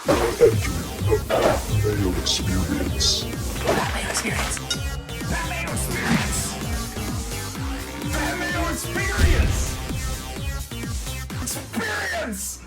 Mayo experience. Mayo experience. Mayo experience. Mayo experience. Experience.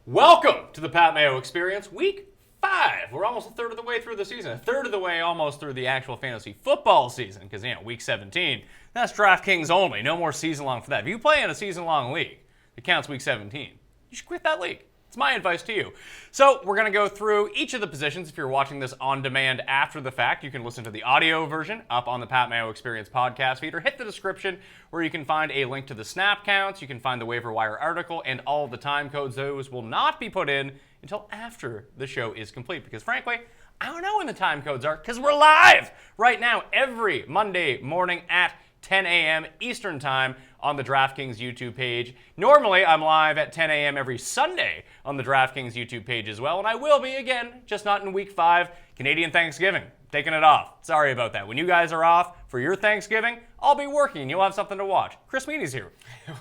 Welcome to the Pat Mayo Experience, Week 5. We're almost a third of the way through the season, a third of the way almost through the actual fantasy football season, because, Week 17, that's DraftKings only. No more season-long for that. If you play in a season-long league that counts Week 17, you should quit that league. It's my advice to you. So we're going to go through each of the positions. If you're watching this on demand after the fact, you can listen to the audio version up on the Pat Mayo Experience podcast feed, or hit the description where you can find a link to the snap counts. You can find the waiver wire article and all of the time codes. Those will not be put in until after the show is complete, because frankly, I don't know when the time codes are, because we're live right now every Monday morning at 10 a.m. Eastern Time on the DraftKings YouTube page. Normally, I'm live at 10 a.m. every Sunday on the DraftKings YouTube page as well, and I will be again, just not in Week 5, Canadian Thanksgiving. Taking it off. Sorry about that. When you guys are off for your Thanksgiving, I'll be working. You'll have something to watch. Chris Meaney's here.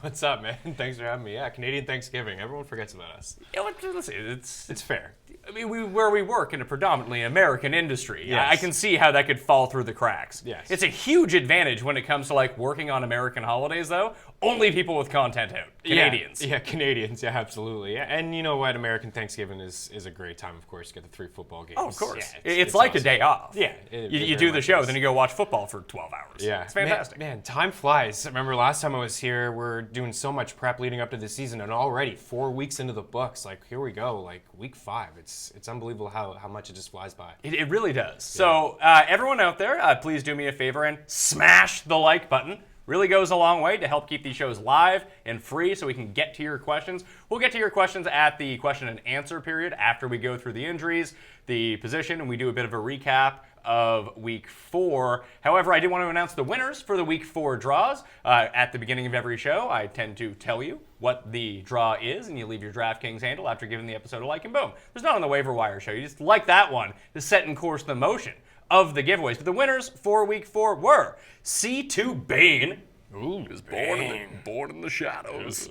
What's up, man? Thanks for having me. Yeah, Canadian Thanksgiving. Everyone forgets about us. Yeah, listen, it's fair. I mean, where we work in a predominantly American industry, yes. I can see how that could fall through the cracks. Yes. It's a huge advantage when it comes to working on American holidays, though. Only people with content out. Canadians. Yeah, Canadians. Yeah, absolutely. Yeah. And you know what? American Thanksgiving is a great time, of course, to get the 3 football games. Oh, of course. Yeah, it's like awesome. a day off. Yeah. You do the show, then you go watch football for 12 hours. Yeah. It's fantastic. Man, time flies. I remember last time I was here, we're doing so much prep leading up to the season, and already 4 weeks into the books, here we go, Week 5. It's unbelievable how much it just flies by. It really does. Yeah. So everyone out there, please do me a favor and smash the like button. Really goes a long way to help keep these shows live and free so we can get to your questions. We'll get to your questions at the question and answer period after we go through the injuries, the position, and we do a bit of a recap of Week 4. However, I did want to announce the winners for the Week 4 draws. At the beginning of every show, I tend to tell you what the draw is, and you leave your DraftKings handle after giving the episode a like, and boom. There's not on the Waiver Wire show. You just like that one to set in course the motion of the giveaways. But the winners for Week 4 were C2 Bane. Ooh, is born in the shadows.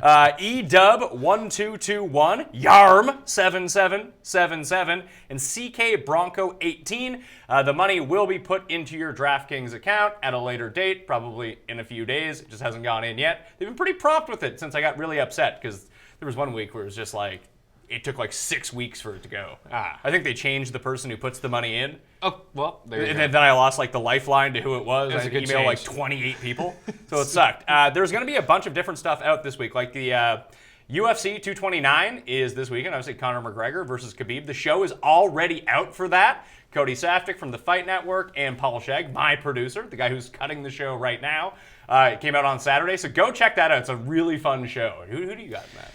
EDub1221, Yarm7777, and CK Bronco 18. The money will be put into your DraftKings account at a later date, probably in a few days. It just hasn't gone in yet. They've been pretty prompt with it since I got really upset, because there was one week where it was just it took 6 weeks for it to go. I think they changed the person who puts the money in. Oh, well, there you go. And then I lost the lifeline to who it was. That's I a good emailed change. 28 people. So it sucked. There's going to be a bunch of different stuff out this week. The UFC 229 is this weekend. Obviously, Conor McGregor versus Khabib. The show is already out for that. Cody Saftik from the Fight Network and Paul Shegg, my producer, the guy who's cutting the show right now. It came out on Saturday. So go check that out. It's a really fun show. Who do you got, Matt?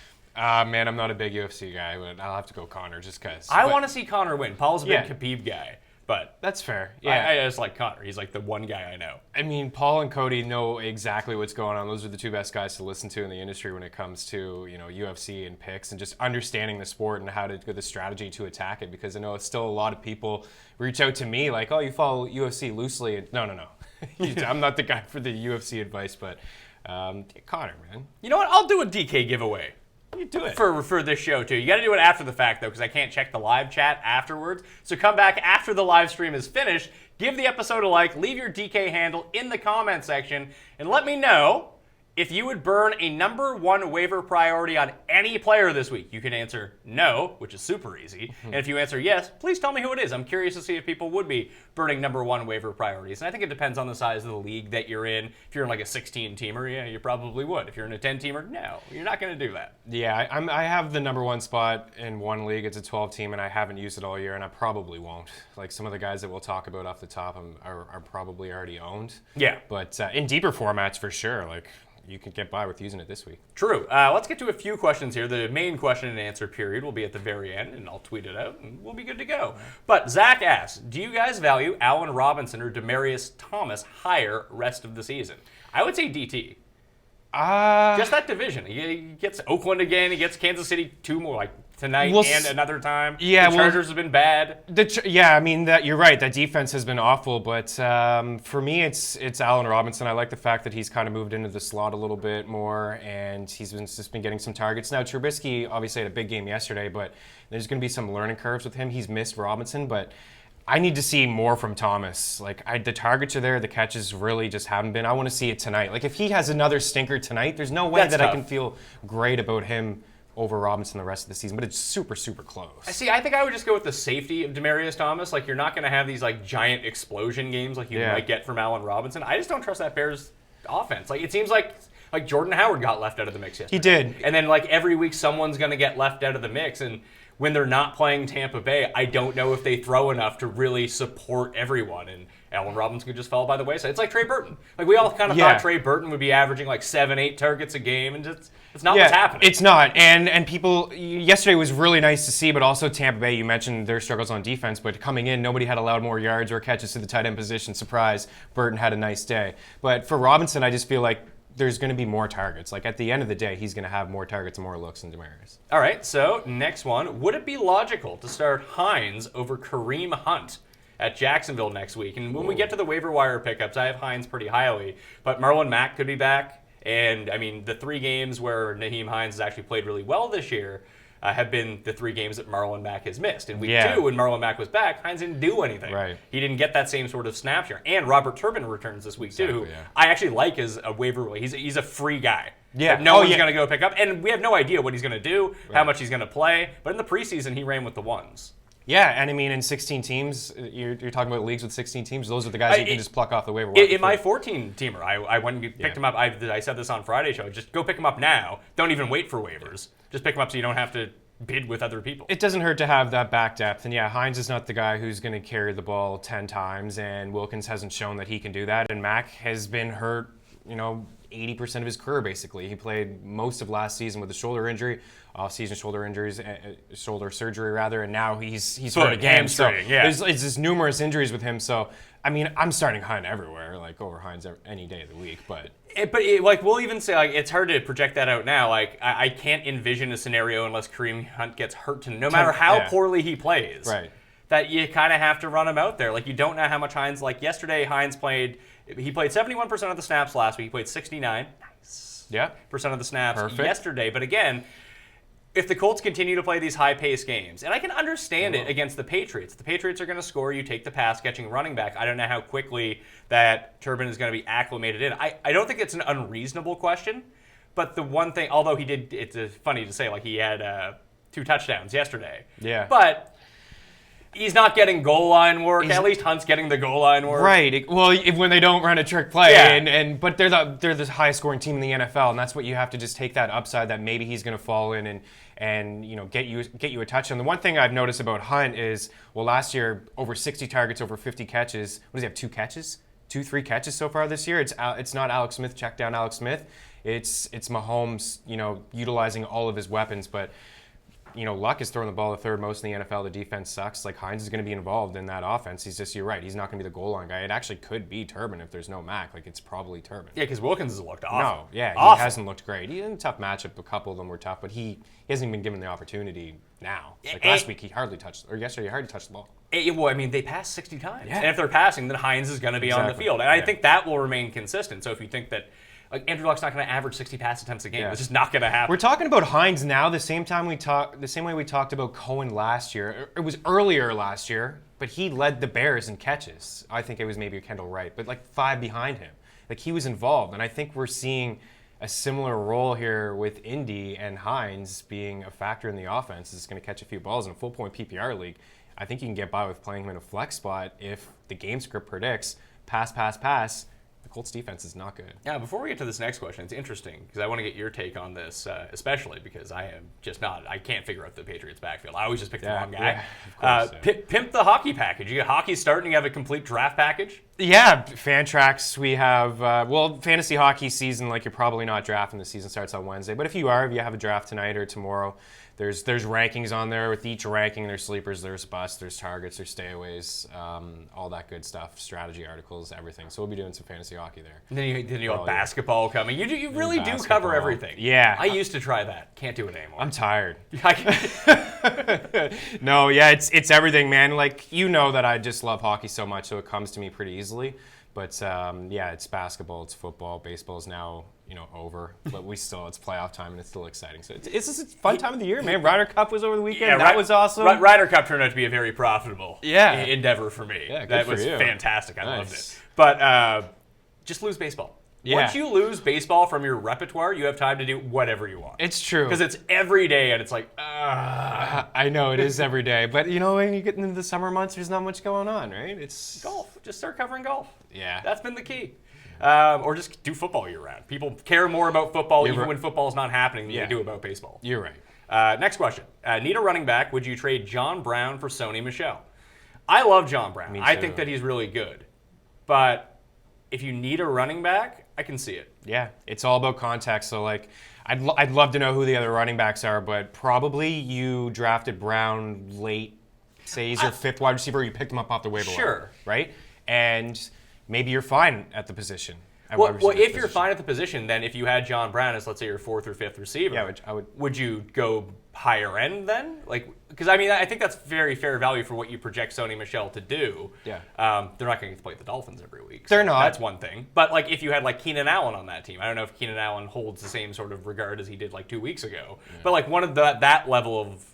Man, I'm not a big UFC guy, but I'll have to go Conor just because. I want to see Conor win. Paul's a big Khabib guy, but that's fair. Yeah, I just like Conor. He's the one guy I know. I mean, Paul and Cody know exactly what's going on. Those are the two best guys to listen to in the industry when it comes to UFC and picks and just understanding the sport and how to get the strategy to attack it. Because I know still a lot of people reach out to me oh, you follow UFC loosely. No. I'm not the guy for the UFC advice, but Conor, man. You know what? I'll do a DK giveaway. You do it. For this show, too. You got to do it after the fact, though, because I can't check the live chat afterwards. So come back after the live stream is finished, give the episode a like, leave your DK handle in the comment section, and let me know if you would burn a number 1 waiver priority on any player this week. You can answer no, which is super easy. And if you answer yes, please tell me who it is. I'm curious to see if people would be burning number 1 waiver priorities. And I think it depends on the size of the league that you're in. If you're in a 16-teamer, yeah, you probably would. If you're in a 10-teamer, no, you're not going to do that. Yeah, I have the number 1 spot in one league. It's a 12-team, and I haven't used it all year, and I probably won't. Some of the guys that we'll talk about off the top are probably already owned. Yeah. But in deeper formats, for sure, you can get by with using it this week. True. Let's get to a few questions here. The main question and answer period will be at the very end, and I'll tweet it out, and we'll be good to go. But Zach asks, do you guys value Allen Robinson or Demaryius Thomas higher rest of the season? I would say DT. Just that division. He gets Oakland again. He gets Kansas City 2 more, like tonight and another time. Yeah, the Chargers have been bad. I mean, you're right. That defense has been awful, but for me, it's Allen Robinson. I like the fact that he's kind of moved into the slot a little bit more, and he's just been getting some targets. Now, Trubisky obviously had a big game yesterday, but there's going to be some learning curves with him. He's missed Robinson, but I need to see more from Thomas. Like, the targets are there, the catches really just haven't been. I want to see it tonight. Like, if he has another stinker tonight, there's no way That's that tough. I can feel great about him over Robinson the rest of the season, but it's super, super close. I think I would just go with the safety of Demaryius Thomas. Like, you're not going to have these, like, giant explosion games like you might get from Allen Robinson. I just don't trust that Bears offense. Like, it seems like Jordan Howard got left out of the mix yesterday. He did. And then, like, every week someone's going to get left out of the mix, and when they're not playing Tampa Bay, I don't know if they throw enough to really support everyone. And Allen Robinson could just fall by the wayside. It's like Trey Burton. Like, we all kind of thought Trey Burton would be averaging like 7-8 targets a game, and just it's not what's happening. It's not. And people, yesterday was really nice to see, but also Tampa Bay, you mentioned their struggles on defense, but coming in, nobody had allowed more yards or catches to the tight end position. Surprise, Burton had a nice day. But for Robinson, I just feel like there's going to be more targets. Like, at the end of the day, he's going to have more targets and more looks than Demaryius. All right, so next one. Would it be logical to start Hines over Kareem Hunt at Jacksonville next week? And when we get to the waiver wire pickups, I have Hines pretty highly, but Marlon Mack could be back. And, I mean, the 3 games where Nyheim Hines has actually played really well this year have been the 3 games that Marlon Mack has missed. In week 2, when Marlon Mack was back, Hines didn't do anything. Right. He didn't get that same sort of snap share. And Robert Turbin returns this week, too. Yeah. I actually like as a waiver wire. He's a free guy. Yeah. That no one's going to go pick up. And we have no idea what he's going to do, how much he's going to play. But in the preseason, he ran with the ones. Yeah, and I mean, in 16 teams, you're talking about leagues with 16 teams, those are the guys you can just pluck off the waiver wire. In my 14-teamer, I went and picked him up. I said this on Friday's show. Just go pick him up now. Don't even wait for waivers. Just pick him up so you don't have to bid with other people. It doesn't hurt to have that back depth. And yeah, Hines is not the guy who's going to carry the ball 10 times, and Wilkins hasn't shown that he can do that. And Mack has been hurt, 80% of his career, basically. He played most of last season with a shoulder injury, off-season shoulder surgery, rather, and now he's hurt again. So there's just numerous injuries with him. So, I mean, I'm starting Hunt everywhere, like over Hines any day of the week. But we'll even say, like, it's hard to project that out now. Like, I can't envision a scenario unless Kareem Hunt gets hurt, no matter how poorly he plays. Right. That you kind of have to run him out there. Like, you don't know how much Hines, like yesterday, Hines played 71% of the snaps last week. He played 69% of the snaps yesterday. But again, if the Colts continue to play these high-paced games, and I can understand it against the Patriots. The Patriots are going to score. You take the pass-catching running back. I don't know how quickly that Turbin is going to be acclimated in. I don't think it's an unreasonable question. But the one thing, although he did, it's funny to say, like, he had 2 touchdowns yesterday. Yeah. But he's not getting goal line work. At least Hunt's getting the goal line work. Right. Well, when they don't run a trick play, but they're the highest scoring team in the NFL, and that's what you have to just take that upside that maybe he's going to fall in and get you a touchdown. The one thing I've noticed about Hunt is, last year over 60 targets, over 50 catches. What does he have? 2 catches? 3 catches so far this year. It's not Alex Smith. Check down Alex Smith. It's Mahomes. Utilizing all of his weapons, but. Luck is throwing the ball the 3rd most in the NFL. The defense sucks. Like, Hines is going to be involved in that offense. You're right. He's not going to be the goal line guy. It actually could be Turbin if there's no Mack. Like, it's probably Turbin. Yeah, because Wilkins has looked awful. No, yeah, awful. He hasn't looked great. He had a tough matchup. A couple of them were tough, but he hasn't even been given the opportunity now. Like, last week, yesterday, he hardly touched the ball. Well, I mean, they passed 60 times. Yeah. And if they're passing, then Hines is going to be on the field. And I think that will remain consistent. So if you think that Andrew Luck's not going to average 60 pass attempts a game. It's just not going to happen. We're talking about Hines now the same way we talked about Cohen last year. It was earlier last year, but he led the Bears in catches. I think it was maybe Kendall Wright, but like 5 behind him. Like, he was involved, and I think we're seeing a similar role here with Indy and Hines being a factor in the offense. Is going to catch a few balls in a full-point PPR league. I think you can get by with playing him in a flex spot if the game script predicts pass. The Colts defense is not good. Yeah, before we get to this next question, it's interesting because I want to get your take on this, especially because I can't figure out the Patriots backfield. I always just pick the wrong guy. Yeah, of course, Pimp the hockey package. You get hockey starting, you have a complete draft package. Yeah, Fantrax, we have, fantasy hockey season, like you're probably not drafting. The season starts on Wednesday. But if you have a draft tonight or tomorrow, there's rankings on there. With each ranking, there's sleepers, there's busts, there's targets, there's stayaways, all that good stuff, strategy articles, everything. So we'll be doing some fantasy hockey there. And then you have basketball coming. You really do cover everything. Yeah. I used to try that. Can't do it anymore. I'm tired. No, yeah, it's everything, man. Like, you know that I just love hockey so much, so it comes to me pretty easily. But yeah, it's basketball, it's football, baseball is now over, but it's playoff time and it's still exciting. So it's just a fun time of the year, man. Ryder Cup was over the weekend. Yeah, that was awesome. Ryder Cup turned out to be a very profitable endeavor for me. Yeah, that good was for you. fantastic. I loved Nice. it. But just lose baseball. Yeah. Once you lose baseball from your repertoire, you have time to do whatever you want. It's true. Because it's every day, and it's like, I know, it is every day. But, when you get into the summer months, there's not much going on, right? It's golf. Just start covering golf. Yeah. That's been the key. Or just do football year-round. People care more about football even when football is not happening than they do about baseball. You're right. Next question. Need a running back. Would you trade John Brown for Sony Michel? I love John Brown. Me I too. think that he's really good. But if you need a running back, I can see it. Yeah, it's all about context. So, like, I'd love to know who the other running backs are, but probably you drafted Brown late. Say he's your fifth wide receiver. You picked him up off the waiver wire, right? And maybe you're fine at the position. Well, if you're fine at the position, then if you had John Brown as, let's say, your fourth or fifth receiver, yeah, would you go higher end then? Because I think that's very fair value for what you project Sony Michel to do. Yeah. They're not going to get to play the Dolphins every week. They're not. That's one thing. But if you had Keenan Allen on that team, I don't know if Keenan Allen holds the same sort of regard as he did 2 weeks ago. Yeah. But one of that level of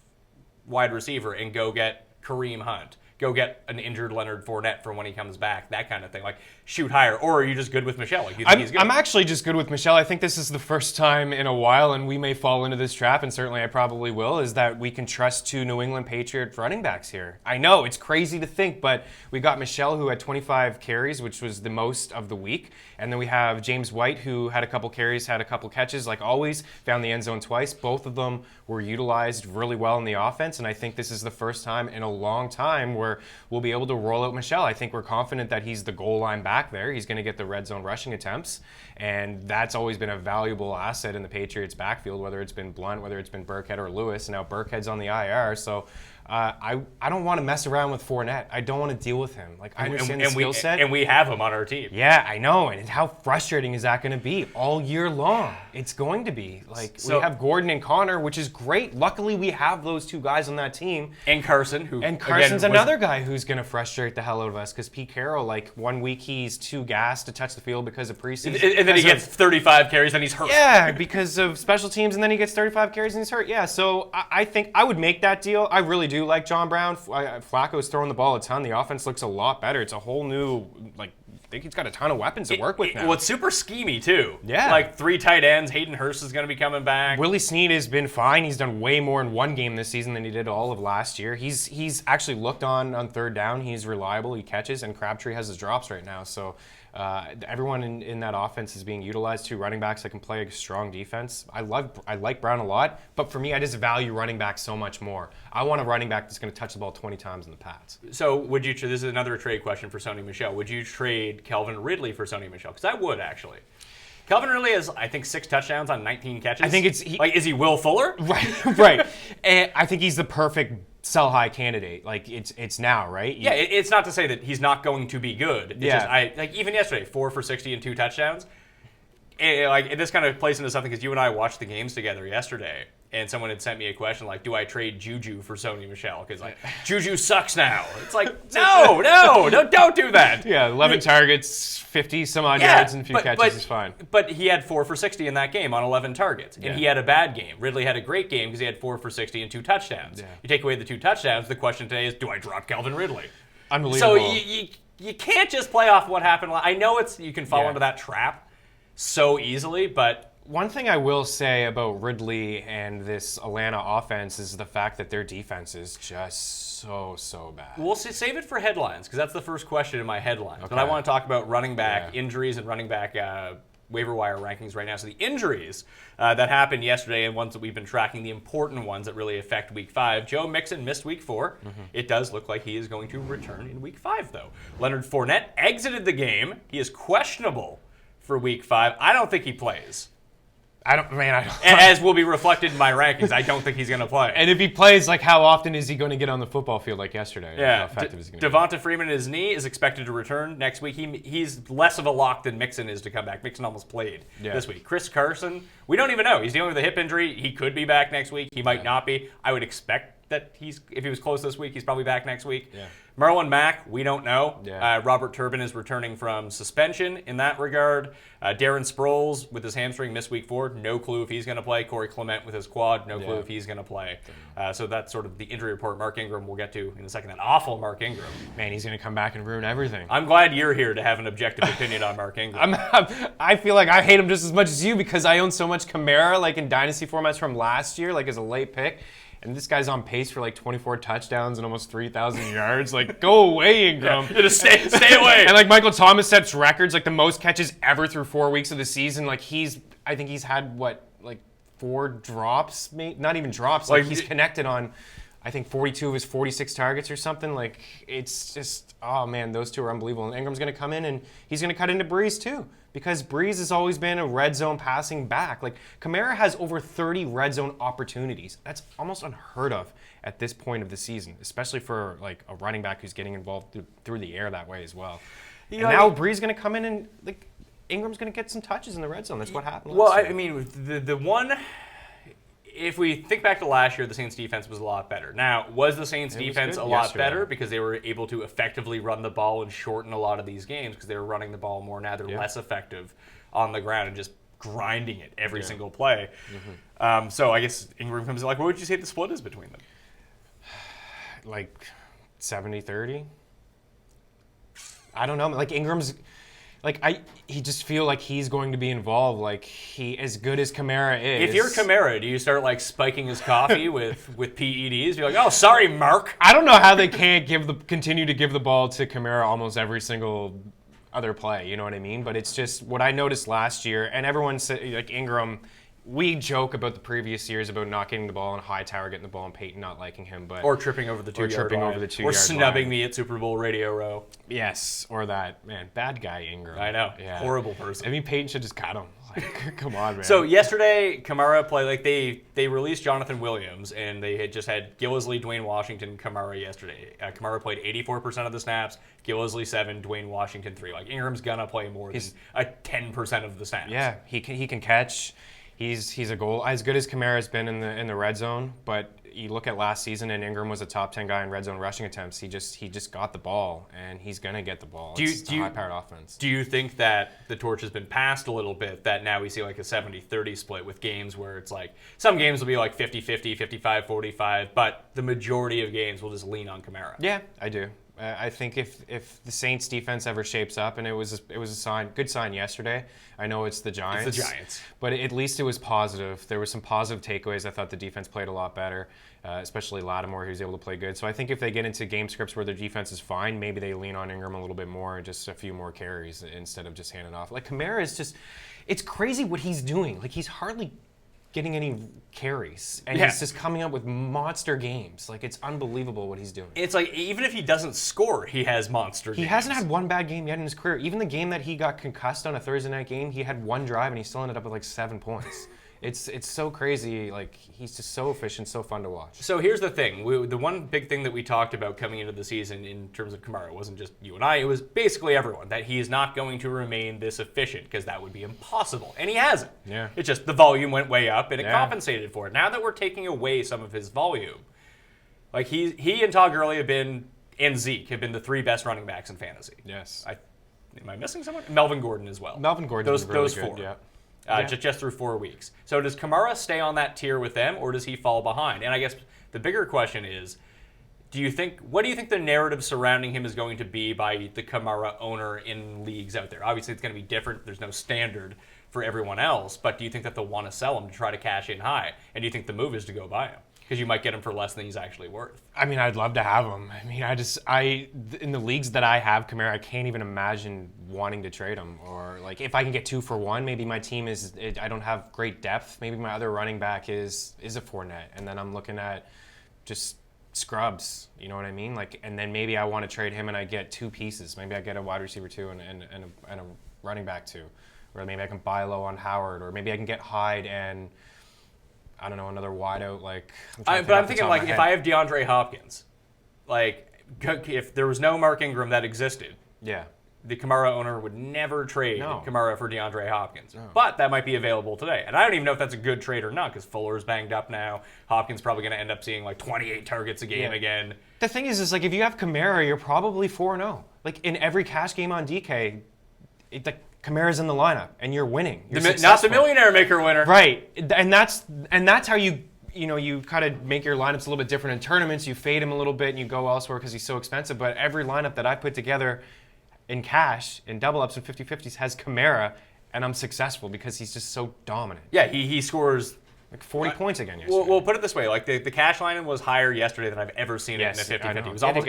wide receiver and go get Kareem Hunt. Go get an injured Leonard Fournette for when he comes back, that kind of thing. Shoot higher. Or are you just good with Michel? You think he's good? I'm actually just good with Michel. I think this is the first time in a while, and we may fall into this trap, and certainly I probably will, is that we can trust two New England Patriot running backs here. I know, it's crazy to think, but we got Michel, who had 25 carries, which was the most of the week. And then we have James White, who had a couple carries, had a couple catches, like always, found the end zone twice. Both of them were utilized really well in the offense, and I think this is the first time in a long time where we'll be able to roll out Michel. I think we're confident that he's the goal line back there. He's going to get the red zone rushing attempts, and that's always been a valuable asset in the Patriots' backfield, whether it's been Blunt, whether it's been Burkhead or Lewis. Now Burkhead's on the IR, so I don't want to mess around with Fournette. I don't want to deal with him. I understand the skill set. And we have him on our team. Yeah, I know. And how frustrating is that going to be all year long? It's going to be. We have Gordon and Connor, which is great. Luckily, we have those two guys on that team. And Carson, Carson's another guy who's going to frustrate the hell out of us, because Pete Carroll, 1 week he's too gassed to touch the field because of preseason. And then he gets 35 carries and he's hurt. Yeah, because of special teams, and then he gets 35 carries and he's hurt. Yeah, so I think I would make that deal. I really do like John Brown. Flacco's throwing the ball a ton. The offense looks a lot better. It's a whole new, I think he's got a ton of weapons to work with now. Well, it's super schemy, too. Yeah. 3 tight ends. Hayden Hurst is going to be coming back. Willie Snead has been fine. He's done way more in one game this season than he did all of last year. He's actually looked on third down. He's reliable. He catches, and Crabtree has his drops right now. So everyone in that offense is being utilized. 2 running backs that can play a strong defense. I like Brown a lot, but for me, I just value running back so much more. I want a running back that's going to touch the ball 20 times in the Pats. So would you? This is another trade question for Sony Michel. Would you trade Calvin Ridley for Sony Michel? Because I would, actually. Calvin Ridley has, I think, 6 touchdowns on 19 catches. I think it's is he Will Fuller? Right. And I think he's the perfect sell high candidate. It's now, right? Yeah, it's not to say that he's not going to be good. It's yeah. just, even yesterday, 4 for 60 and 2 touchdowns. This kind of plays into something because you and I watched the games together yesterday, and someone had sent me a question do I trade Juju for Sony Michel? Because Juju sucks now. It's no, don't do that. Yeah, 11 targets, 50 some odd yards, and a few catches is fine. But he had 4 for 60 in that game on 11 targets, and he had a bad game. Ridley had a great game because he had 4 for 60 and 2 touchdowns. Yeah. You take away the 2 touchdowns, the question today is, do I drop Calvin Ridley? Unbelievable. So you can't just play off what happened. I know you can fall into that trap so easily, but one thing I will say about Ridley and this Atlanta offense is the fact that their defense is just so bad. We'll save it for headlines, because that's the first question in my headlines. Okay. But I want to talk about running back injuries and running back waiver wire rankings right now. So the injuries that happened yesterday and ones that we've been tracking, the important ones that really affect Week 5. Joe Mixon missed Week 4. It does look like he is going to return in Week 5, though. Leonard Fournette exited the game. He is questionable for Week 5. I don't think he plays. I don't. As will be reflected in my rankings, I don't think he's going to play. And if he plays, like, how often is he going to get on the football field like yesterday? Yeah, How effective is he going to be? Devonta Freeman, his knee is expected to return next week. He's less of a lock than Mixon is to come back. Mixon almost played this week. Chris Carson, we don't even know. He's dealing with a hip injury. He could be back next week. He might not be. I would expect that if he was close this week, he's probably back next week. Yeah. Marlon Mack, we don't know. Yeah. Robert Turbin is returning from suspension in that regard. Darren Sproles with his hamstring missed Week 4. No clue if he's going to play. Corey Clement with his quad. No clue if he's going to play. So that's sort of the injury report. Mark Ingram we'll get to in a second. That awful Mark Ingram. Man, he's going to come back and ruin everything. I'm glad you're here to have an objective opinion on Mark Ingram. I feel like I hate him just as much as you because I own so much Kamara, like in dynasty formats from last year, like as a late pick. And this guy's on pace for like 24 touchdowns and almost 3,000 yards. Like, go away, Ingram. Just stay away. And like Michael Thomas sets records, like the most catches ever through 4 weeks of the season. Like I think he's had like 4 drops, not even drops. Like he's connected on, I think 42 of his 46 targets or something. Like it's just, oh man, those two are unbelievable. And Ingram's going to come in and he's going to cut into Breeze too. Because Breeze has always been a red zone passing back. Like, Kamara has over 30 red zone opportunities. That's almost unheard of at this point of the season, especially for, like, a running back who's getting involved through the air that way as well. And now Breeze is going to come in and, like, Ingram's going to get some touches in the red zone. That's what happened last year. I mean, the one... If we think back to last year, the Saints defense was a lot better. Now, was the Saints defense a lot better because they were able to effectively run the ball and shorten a lot of these games because they were running the ball more? Now they're less effective on the ground and just grinding it every single play. So I guess Ingram comes in. Like, what would you say the split is between them? Like 70-30? I don't know. Like, Ingram's... he just feel like he's going to be involved. Like he, as good as Kamara is. If you're Kamara, do you start like spiking his coffee with PEDs? You're like, oh, sorry, Mark. I don't know how they can't continue to give the ball to Kamara almost every single other play. You know what I mean? But it's just what I noticed last year, and everyone said like Ingram. We joke about the previous years about not getting the ball and Hightower getting the ball and Peyton not liking him, but or tripping over the 2-yard line. Or snubbing me at Super Bowl Radio Row. Yes, or that bad guy Ingram. I know, yeah. Horrible person. I mean, Peyton should just cut him. Like, come on, man. So yesterday, Kamara played like they released Jonathan Williams, and they had just had Gillisley, Dwayne Washington, Kamara yesterday. Kamara played 84% of the snaps, Gillisley 7, Dwayne Washington 3. Like Ingram's gonna play more than 10% of the snaps. Yeah, he can catch. He's a goal as good as Kamara's been in the red zone, but you look at last season and Ingram was a top 10 guy in red zone rushing attempts. He just got the ball and he's gonna get the ball. It's a high-powered offense. Do you think that the torch has been passed a little bit? That now we see like a 70-30 split with games where it's like some games will be like 50-50, 55-45, but the majority of games will just lean on Kamara. Yeah, I do. I think if the Saints defense ever shapes up, and it was a good sign yesterday. I know it's the Giants. It's the Giants. But at least it was positive. There were some positive takeaways. I thought the defense played a lot better, especially Lattimore, who was able to play good. So I think if they get into game scripts where their defense is fine, maybe they lean on Ingram a little bit more and just a few more carries instead of just handing off. Like Kamara is just, it's crazy what he's doing. Like he's hardly getting any carries, and he's just coming up with monster games. Like, it's unbelievable what he's doing. It's like, even if he doesn't score, he has monster games. He hasn't had one bad game yet in his career. Even the game that he got concussed on a Thursday night game, he had one drive, and he still ended up with like 7 points. It's so crazy. Like, he's just so efficient, so fun to watch. So here's the thing. The one big thing that we talked about coming into the season in terms of Kamara wasn't just you and I. It was basically everyone, that he is not going to remain this efficient because that would be impossible. And he hasn't. Yeah. It's just the volume went way up and it compensated for it. Now that we're taking away some of his volume, like he and Todd Gurley and Zeke have been the 3 best running backs in fantasy. Yes. Am I missing someone? Melvin Gordon as well. Melvin Gordon's been really those good, 4. yeah. Just through 4 weeks. So does Kamara stay on that tier with them, or does he fall behind? And I guess the bigger question is, what do you think the narrative surrounding him is going to be by the Kamara owner in leagues out there? Obviously, it's going to be different. There's no standard for everyone else. But do you think that they'll want to sell him to try to cash in high? And do you think the move is to go buy him? because you might get him for less than he's actually worth. I mean, I'd love to have him. I mean, in the leagues that I have Kamara, I can't even imagine wanting to trade him. Or like, if I can get 2 for 1, maybe my team I don't have great depth. Maybe my other running back is a Fournette, and then I'm looking at just scrubs. You know what I mean? Like, and then maybe I want to trade him and I get 2 pieces. Maybe I get a wide receiver 2 and a running back 2, or maybe I can buy low on Howard, or maybe I can get Hyde and I don't know, another wideout. Like, but I'm thinking, like, if I have DeAndre Hopkins, like, if there was no Mark Ingram that existed, yeah, the Kamara owner would never trade No. Kamara for DeAndre Hopkins. No. But that might be available today. And I don't even know if that's a good trade or not, because Fuller's banged up now. Hopkins probably going to end up seeing like 28 targets a game again. The thing is like, if you have Kamara, you're probably 4-0. Like, in every cash game on DK, Kamara's in the lineup, and you're winning. You're not the millionaire maker winner. Right. And that's how you kind of make your lineups a little bit different in tournaments. You fade him a little bit and you go elsewhere because he's so expensive. But every lineup that I put together in cash, in double ups and 50-50s, has Kamara, and I'm successful because he's just so dominant. Yeah, he scores like 40 points again yesterday. We'll put it this way: like the cash line was higher yesterday than I've ever seen it in a 50-50. It was almost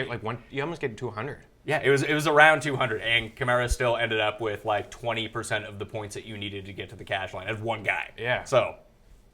you almost get 200. Yeah, it was around 200, and Kamara still ended up with like 20% of the points that you needed to get to the cash line as one guy. Yeah. So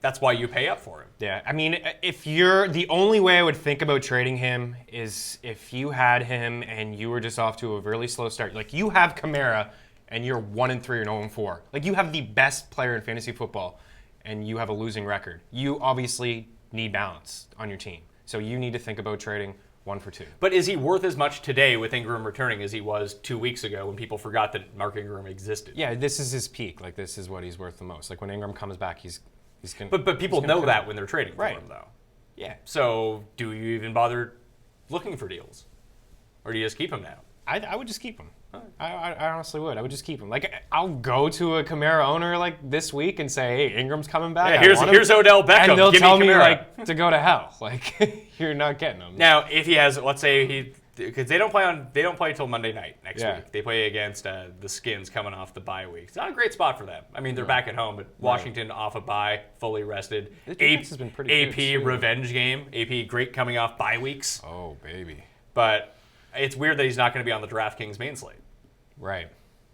that's why you pay up for him. Yeah, I mean, if you're the only way I would think about trading him is if you had him and you were just off to a really slow start. Like, you have Kamara and you're 1-3 or 0-4. Like, you have the best player in fantasy football and you have a losing record. You obviously need balance on your team, so you need to think about trading 1 for 2. But is he worth as much today with Ingram returning as he was 2 weeks ago when people forgot that Mark Ingram existed? Yeah, this is his peak. Like, this is what he's worth the most. Like, when Ingram comes back, he's going. But people know that when they're trading for him, though. Yeah. So do you even bother looking for deals, or do you just keep him now? I would just keep him. I honestly would. I would just keep him. Like, I'll go to a Kamara owner like this week and say, "Hey, Ingram's coming back. Yeah, here's Odell Beckham. And they'll Give tell me me like to go to hell. Like, you're not getting him. Now, if he has, let's say because they don't play till Monday night next week. They play against the Skins coming off the bye week. It's not a great spot for them. I mean, they're back at home, but Washington off a bye, fully rested. The defense has been pretty good, AP too. revenge game. AP great coming off bye weeks. Oh, baby. But it's weird that he's not going to be on the DraftKings main slate. Right.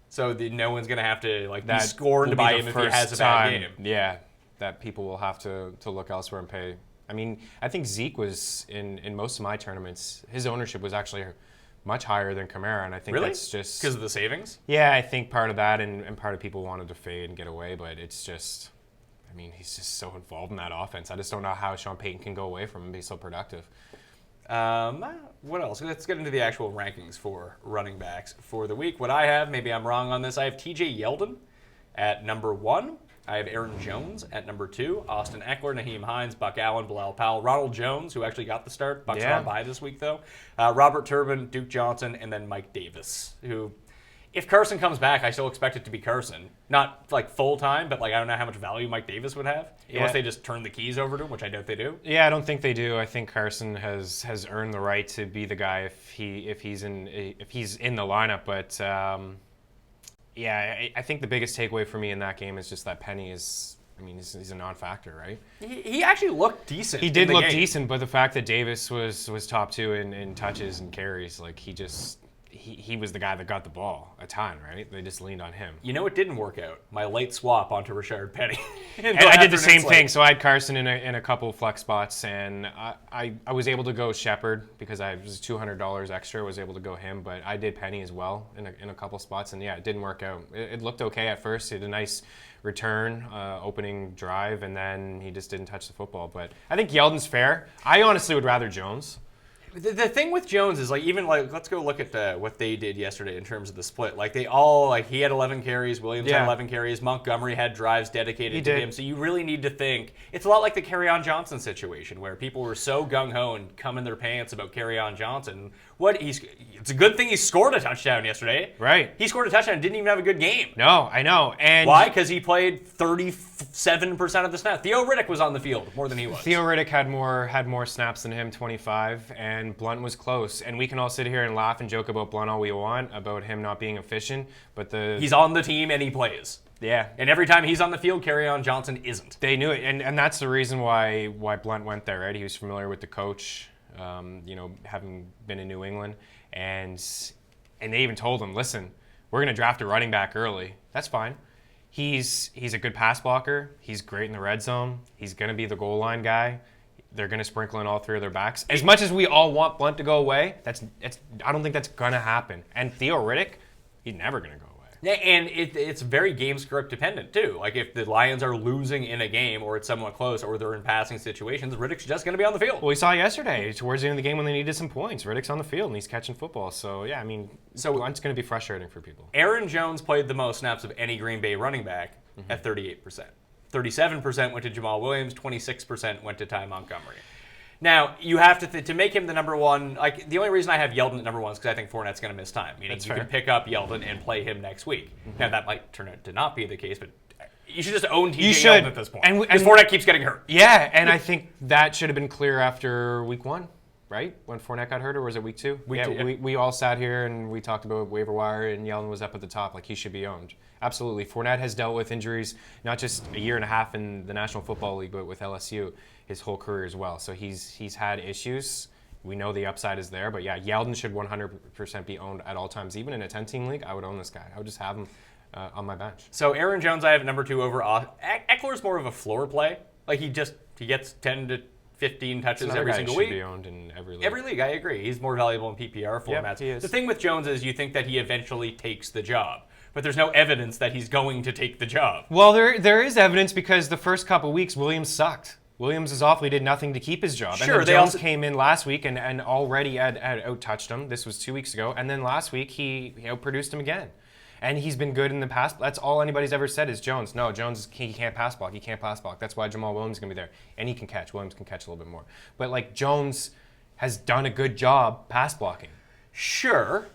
So no one's going to have to be That scorned will by be him the if he first has a bad time, game. Yeah, that people will have to look elsewhere and pay. I mean, I think Zeke was, in most of my tournaments, his ownership was actually much higher than Kamara, and I think that's just... Because of the savings? Yeah, I think part of that, and part of people wanted to fade and get away, but it's just... I mean, he's just so involved in that offense. I just don't know how Sean Payton can go away from him and be so productive. What else? Let's get into the actual rankings for running backs for the week. What I have, maybe I'm wrong on this, I have TJ Yeldon at number 1. I have Aaron Jones at number 2. Austin Eckler, Naheem Hines, Buck Allen, Bilal Powell, Ronald Jones, who actually got the start. Buck's on bye this week, though. Robert Turbin, Duke Johnson, and then Mike Davis, who... If Carson comes back, I still expect it to be Carson. Not like full time, but like I don't know how much value Mike Davis would have unless they just turn the keys over to him, which I doubt they do. Yeah, I don't think they do. I think Carson has earned the right to be the guy if he's in the lineup. But I think the biggest takeaway for me in that game is just that Penny is. I mean, he's a non-factor, right? He actually looked decent. He did look decent, but the fact that Davis was top 2 in touches and carries, like he was the guy that got the ball a ton, right? They just leaned on him. You know, it didn't work out. My late swap onto Rashard Penny. And I did the same thing. So I had Carson in a couple of flex spots, and I was able to go Shepard because I was $200 extra. I was able to go him, but I did Penny as well in a couple spots, and yeah, it didn't work out. It looked okay at first. He had a nice return, opening drive, and then he just didn't touch the football. But I think Yeldon's fair. I honestly would rather Jones. The thing with Jones is let's go look at what they did yesterday in terms of the split. Like they all he had 11 carries, Williams had 11 carries, Montgomery had drives dedicated to him. So you really need to think it's a lot like the Kerryon Johnson situation where people were so gung ho and come in their pants about Kerryon Johnson. It's a good thing he scored a touchdown yesterday. Right. He scored a touchdown and didn't even have a good game. No, I know. And why? Because he played 37% of the snaps. Theo Riddick was on the field more than he was. Theo Riddick had more snaps than him, 25, and Blunt was close. And we can all sit here and laugh and joke about Blunt all we want, about him not being efficient, but he's on the team and he plays. Yeah. And every time he's on the field, Kerryon Johnson isn't. They knew it, and that's the reason why Blunt went there, right? He was familiar with the coach, having been in New England, and they even told him, listen, we're going to draft a running back early. That's fine. He's a good pass blocker. He's great in the red zone. He's going to be the goal line guy. They're going to sprinkle in all three of their backs. As much as we all want Blunt to go away, I don't think that's going to happen. And Theo Riddick, he's never going to go away. Yeah, and it's very game script dependent, too. Like, if the Lions are losing in a game or it's somewhat close or they're in passing situations, Riddick's just going to be on the field. Well, we saw yesterday, towards the end of the game when they needed some points, Riddick's on the field and he's catching football. So, yeah, I mean, Blunt's going to be frustrating for people. Aaron Jones played the most snaps of any Green Bay running back at 38%. 37% went to Jamal Williams, 26% went to Ty Montgomery. Now, you have to make him the number one. Like, the only reason I have Yeldon at number one is because I think Fournette's going to miss time. Meaning That's you fair. can pick up Yeldon and play him next week. Now, that might turn out to not be the case, but you should just own TJ Yeldon at this point. Because Fournette keeps getting hurt. Yeah, and I think that should have been clear after week 1, right? When Fournette got hurt, or was it week 2? Week 2, yeah. We all sat here and we talked about waiver wire, and Yeldon was up at the top. Like, he should be owned. Absolutely. Fournette has dealt with injuries, not just a year and a half in the National Football League, but with LSU his whole career as well. So he's had issues. We know the upside is there, but yeah, Yeldon should 100% be owned at all times. Even in a 10-team league, I would own this guy. I would just have him on my bench. So Aaron Jones, I have at number 2 over. Eckler's more of a floor play. Like, he gets 10 to 15 touches every single week. Should be owned in every league. Every league, I agree. He's more valuable in PPR formats. He is. The thing with Jones is you think that he eventually takes the job, but there's no evidence that he's going to take the job. Well, there is evidence because the first couple weeks, Williams sucked. Williams as awfully did nothing to keep his job. Sure, and then Jones came in last week and already had out-touched him. This was 2 weeks ago. And then last week, he outproduced him again. And he's been good in the past. That's all anybody's ever said is Jones. No, Jones, he can't pass block. He can't pass block. That's why Jamal Williams is going to be there. And he can catch. Williams can catch a little bit more. But, like, Jones has done a good job pass blocking. Sure.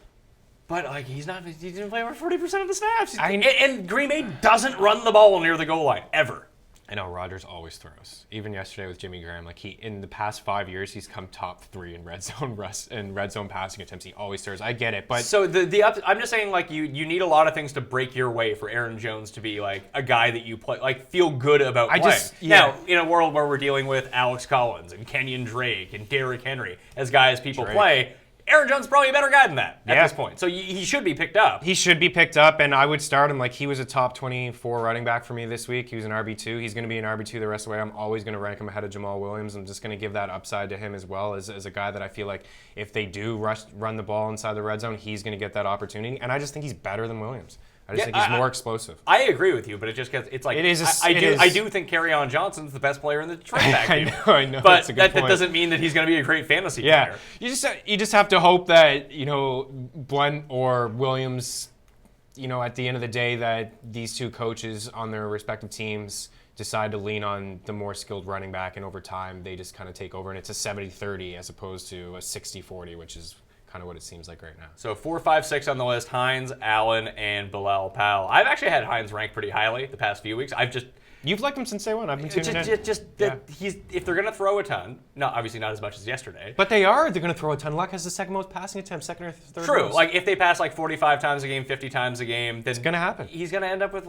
But, like, he didn't play over 40% of the snaps. And Green Bay doesn't run the ball near the goal line, ever. I know Rodgers always throws. Even yesterday with Jimmy Graham, like, in the past 5 years, he's come top 3 in red zone passing attempts. He always throws. I get it, but so I'm just saying, like, you need a lot of things to break your way for Aaron Jones to be like a guy that you play, like, feel good about playing. Now, in a world where we're dealing with Alex Collins and Kenyon Drake and Derrick Henry as guys people play, Aaron Jones is probably a better guy than that at this point. So he should be picked up. He should be picked up, and I would start him. Like, he was a top 24 running back for me this week. He was an RB2. He's going to be an RB2 the rest of the way. I'm always going to rank him ahead of Jamal Williams. I'm just going to give that upside to him as well as a guy that I feel like if they do run the ball inside the red zone, he's going to get that opportunity. And I just think he's better than Williams. I just think he's more explosive. I agree with you, but it just gets, it's like, I do think Kerryon Johnson's the best player in the Detroit back team. I know. But that's a good point. That doesn't mean that he's going to be a great fantasy player. You just have to hope that, Blunt or Williams, at the end of the day, that these two coaches on their respective teams decide to lean on the more skilled running back, and over time they just kind of take over, and it's a 70-30 as opposed to a 60-40, which is kind of what it seems like right now. So 4, 5, 6 on the list: Hines, Allen, and Bilal Powell. I've actually had Hines ranked pretty highly the past few weeks. You've liked him since day one. I've been tuning in. If they're going to throw a ton, obviously not as much as yesterday. But they're going to throw a ton. Luck has the second most passing attempts, second or third True. most. Like, if they pass like 45 times a game, 50 times a game, then it's going to happen. He's going to end up with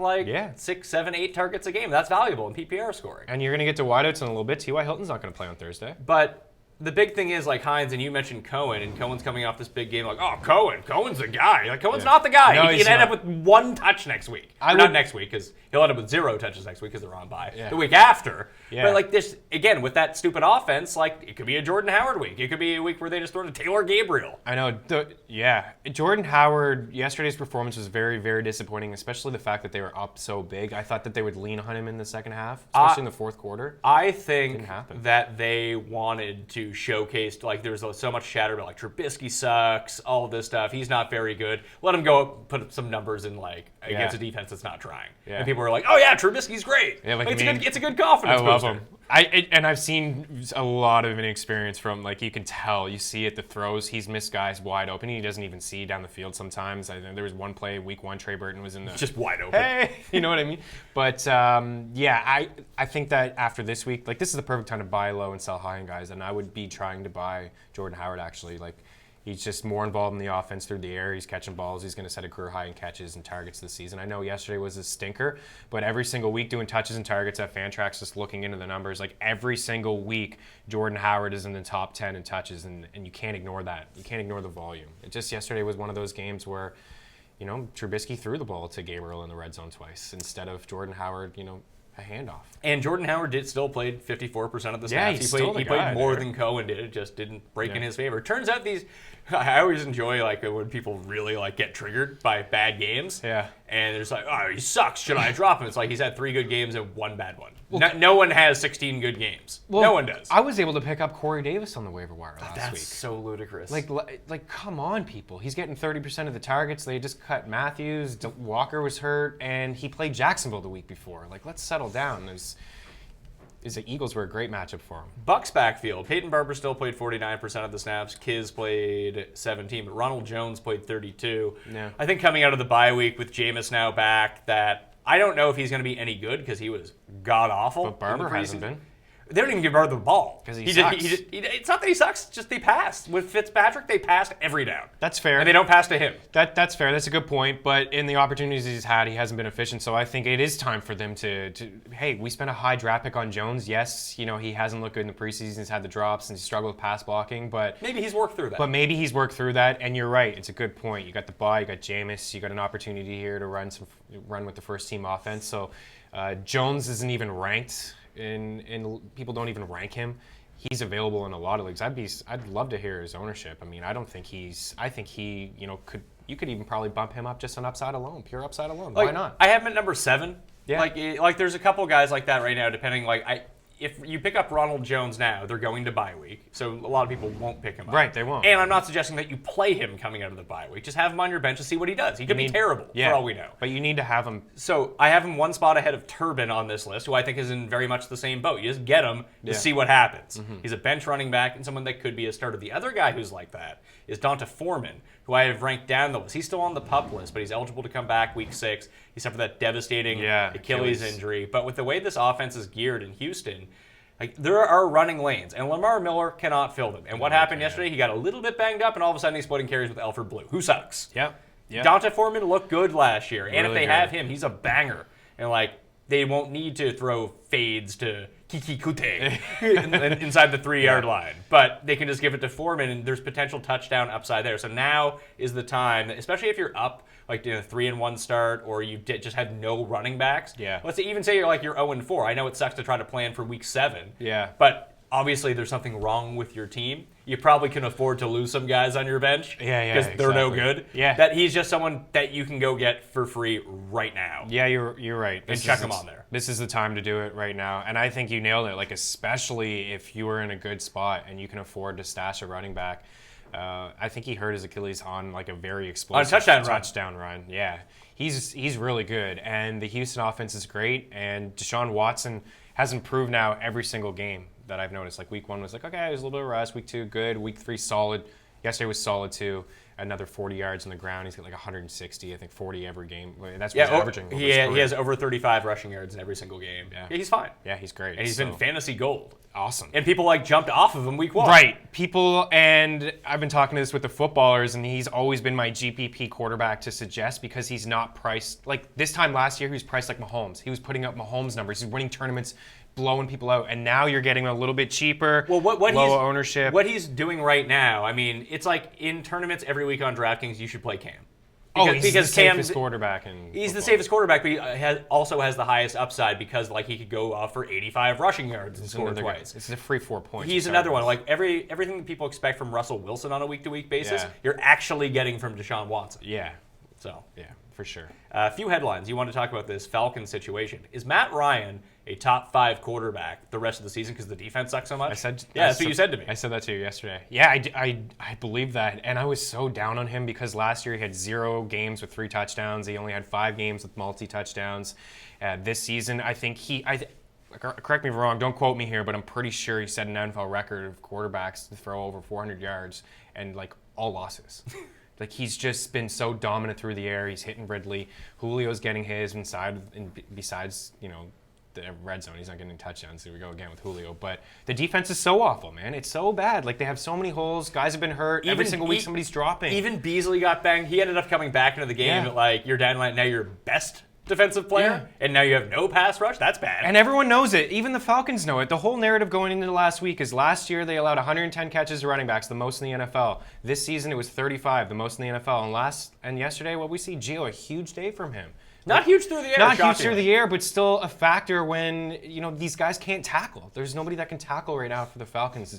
6, 7, 8 targets a game. That's valuable in PPR scoring. And you're going to get to wideouts in a little bit. T.Y. Hilton's not going to play on Thursday. But the big thing is, like, Hines, and you mentioned Cohen, and Cohen's coming off this big game. Like, oh, Cohen's the guy. Like, Cohen's not the guy. No, he can end up with 1 touch next week. Not next week, because he'll end up with 0 touches next week because they're on bye. The week after. But, like, this, again, with that stupid offense, like, it could be a Jordan Howard week. It could be a week where they just throw to Taylor Gabriel. I know. Jordan Howard, yesterday's performance was very, very disappointing, especially the fact that they were up so big. I thought that they would lean on him in the second half, especially in the fourth quarter. I think that they wanted to showcase, like, there's so much chatter about, like, Trubisky sucks, all of this stuff. He's not very good. Let him go put some numbers in, like, against a defense that's not trying. And people are like, oh, yeah, Trubisky's great. Yeah, like, it's a good confidence booster. I love him. And I've seen a lot of inexperience from, like, you can tell, you see it, the throws, he's missed guys wide open. He doesn't even see down the field sometimes. There was one play, week 1, Trey Burton was in the... Just wide open. Hey! You know what I mean? But, I think that after this week, like, this is the perfect time to buy low and sell high in guys, and I would be trying to buy Jordan Howard, actually. Like, He's just more involved in the offense through the air. He's catching balls. He's going to set a career high in catches and targets this season. I know yesterday was a stinker, but every single week doing touches and targets at Fantrax, just looking into the numbers, like every single week, Jordan Howard is in the top 10 in touches, and you can't ignore that. You can't ignore the volume. It just yesterday was one of those games where, Trubisky threw the ball to Gabriel in the red zone twice instead of Jordan Howard, a handoff. And Jordan Howard still played 54% of the snaps. Yeah, he played more there. than Cohen did. It just didn't break in his favor. Turns out I always enjoy when people really get triggered by bad games. Yeah. And it's like, oh, he sucks. Should I drop him? It's like he's had 3 good games and 1 bad one. No one has 16 good games. No one does. I was able to pick up Corey Davis on the waiver wire last That's week. so ludicrous. Like, come on, people. He's getting 30% of the targets. They just cut Matthews. Walker was hurt, and he played Jacksonville the week before. Like, let's settle down. The Eagles were a great matchup for him. Bucks backfield. Peyton Barber still played 49% of the snaps. Kiz played 17, but Ronald Jones played 32. Yeah. I think coming out of the bye week with Jameis now back, that I don't know if he's going to be any good because he was god-awful. But Barber hasn't been. They don't even give Barber the ball. Because he sucks. It's not that he sucks, it's just they passed. With Fitzpatrick, they passed every down. That's fair. And they don't pass to him. That's fair. That's a good point. But in the opportunities he's had, he hasn't been efficient. So I think it is time for them to hey, we spent a high draft pick on Jones. Yes, he hasn't looked good in the preseason. He's had the drops and he's struggled with pass blocking. But maybe he's worked through that. But maybe he's worked through that. And you're right. It's a good point. You got the bye. You got Jameis. You got an opportunity here to run with the first team offense. So Jones isn't even ranked. And people don't even rank him. He's available in a lot of leagues. I'd love to hear his ownership. I mean, I think he you could even probably bump him up just on upside alone, pure upside alone. Why not? I have him at number 7. Yeah. Like there's a couple guys like that right now, depending if you pick up Ronald Jones now, they're going to bye week, so a lot of people won't pick him up. Right, they won't. And I'm not suggesting that you play him coming out of the bye week. Just have him on your bench and see what he does. He could be terrible, for all we know. But you need to have him. So I have him 1 spot ahead of Turbin on this list, who I think is in very much the same boat. You just get him to see what happens. Mm-hmm. He's a bench running back and someone that could be a starter. The other guy who's like that is Donta Foreman, who I have ranked down the list. He's still on the PUP list, but he's eligible to come back week 6. He suffered that devastating Achilles injury. But with the way this offense is geared in Houston, there are running lanes, and Lamar Miller cannot fill them. And what happened yesterday, he got a little bit banged up, and all of a sudden he's splitting carries with Alfred Blue, who sucks. Yep. Donta Foreman looked good last year, and if Really they good. have him, he's a banger. And they won't need to throw fades to Kiki Kute inside the 3-yard line. But they can just give it to Foreman, and there's potential touchdown upside there. So now is the time, especially if you're up in a 3-1 start, or you just have no running backs. Yeah. Let's say even say you're 0-4. I know it sucks to try to plan for week 7. Yeah. But obviously there's something wrong with your team. You probably can afford to lose some guys on your bench. Yeah, because they're no good. Yeah. That he's just someone that you can go get for free right now. Yeah, you're right. And chuck him on there. This is the time to do it right now. And I think you nailed it, especially if you were in a good spot and you can afford to stash a running back. I think he hurt his Achilles on a very explosive touchdown run. Yeah, he's really good, and the Houston offense is great. And Deshaun Watson has improved now every single game that I've noticed. Week 1 was okay, it was a little bit of rust. Week 2, good. Week 3, solid. Yesterday was solid too. Another 40 yards on the ground. He's got 160, I think 40 every game. That's what he's averaging. He has over 35 rushing yards in every single game. Yeah, he's fine. Yeah, he's great. And he's been fantasy gold. Awesome. And people jumped off of him week 1. Right. People, and I've been talking to this with the footballers, and he's always been my GPP quarterback to suggest because he's not priced. This time last year, he was priced like Mahomes. He was putting up Mahomes numbers. He's winning tournaments, blowing people out. And now you're getting a little bit cheaper, low ownership. What he's doing right now, I mean, it's in tournaments every week on DraftKings, you should play Cam. He's the safest quarterback in He's football. the safest quarterback, but he also has the highest upside because he could go off for 85 rushing yards and score twice. It's a free 4 points. He's another one. Everything that people expect from Russell Wilson on a week-to-week basis, you're actually getting from Deshaun Watson. Yeah. So yeah, for sure. A few headlines. You want to talk about this Falcons situation. Is Matt Ryan a top 5 quarterback the rest of the season because the defense sucks so much? That's what you said to me. I said that to you yesterday. Yeah, I believe that. And I was so down on him because last year he had 0 games with 3 touchdowns. He only had 5 games with multi-touchdowns. This season, I think correct me if I'm wrong, don't quote me here, but I'm pretty sure he set an NFL record of quarterbacks to throw over 400 yards and all losses. He's just been so dominant through the air. He's hitting Ridley. Julio's getting his besides, the red zone. He's not getting touchdowns. Here we go again with Julio. But the defense is so awful, man. It's so bad. Like, they have so many holes. Guys have been hurt. Every single week somebody's dropping. Even Beasley got banged. He ended up coming back into the game at, like, you're down now your best defensive player, and now you have no pass rush. That's bad. And everyone knows it. Even the Falcons know it. The whole narrative going into the last week is last year they allowed 110 catches to running backs, the most in the NFL. This season it was 35, the most in the NFL. And yesterday, what we see, Gio, a huge day from him. Not huge through the air. Not huge through the air, but still a factor when, these guys can't tackle. There's nobody that can tackle right now for the Falcons.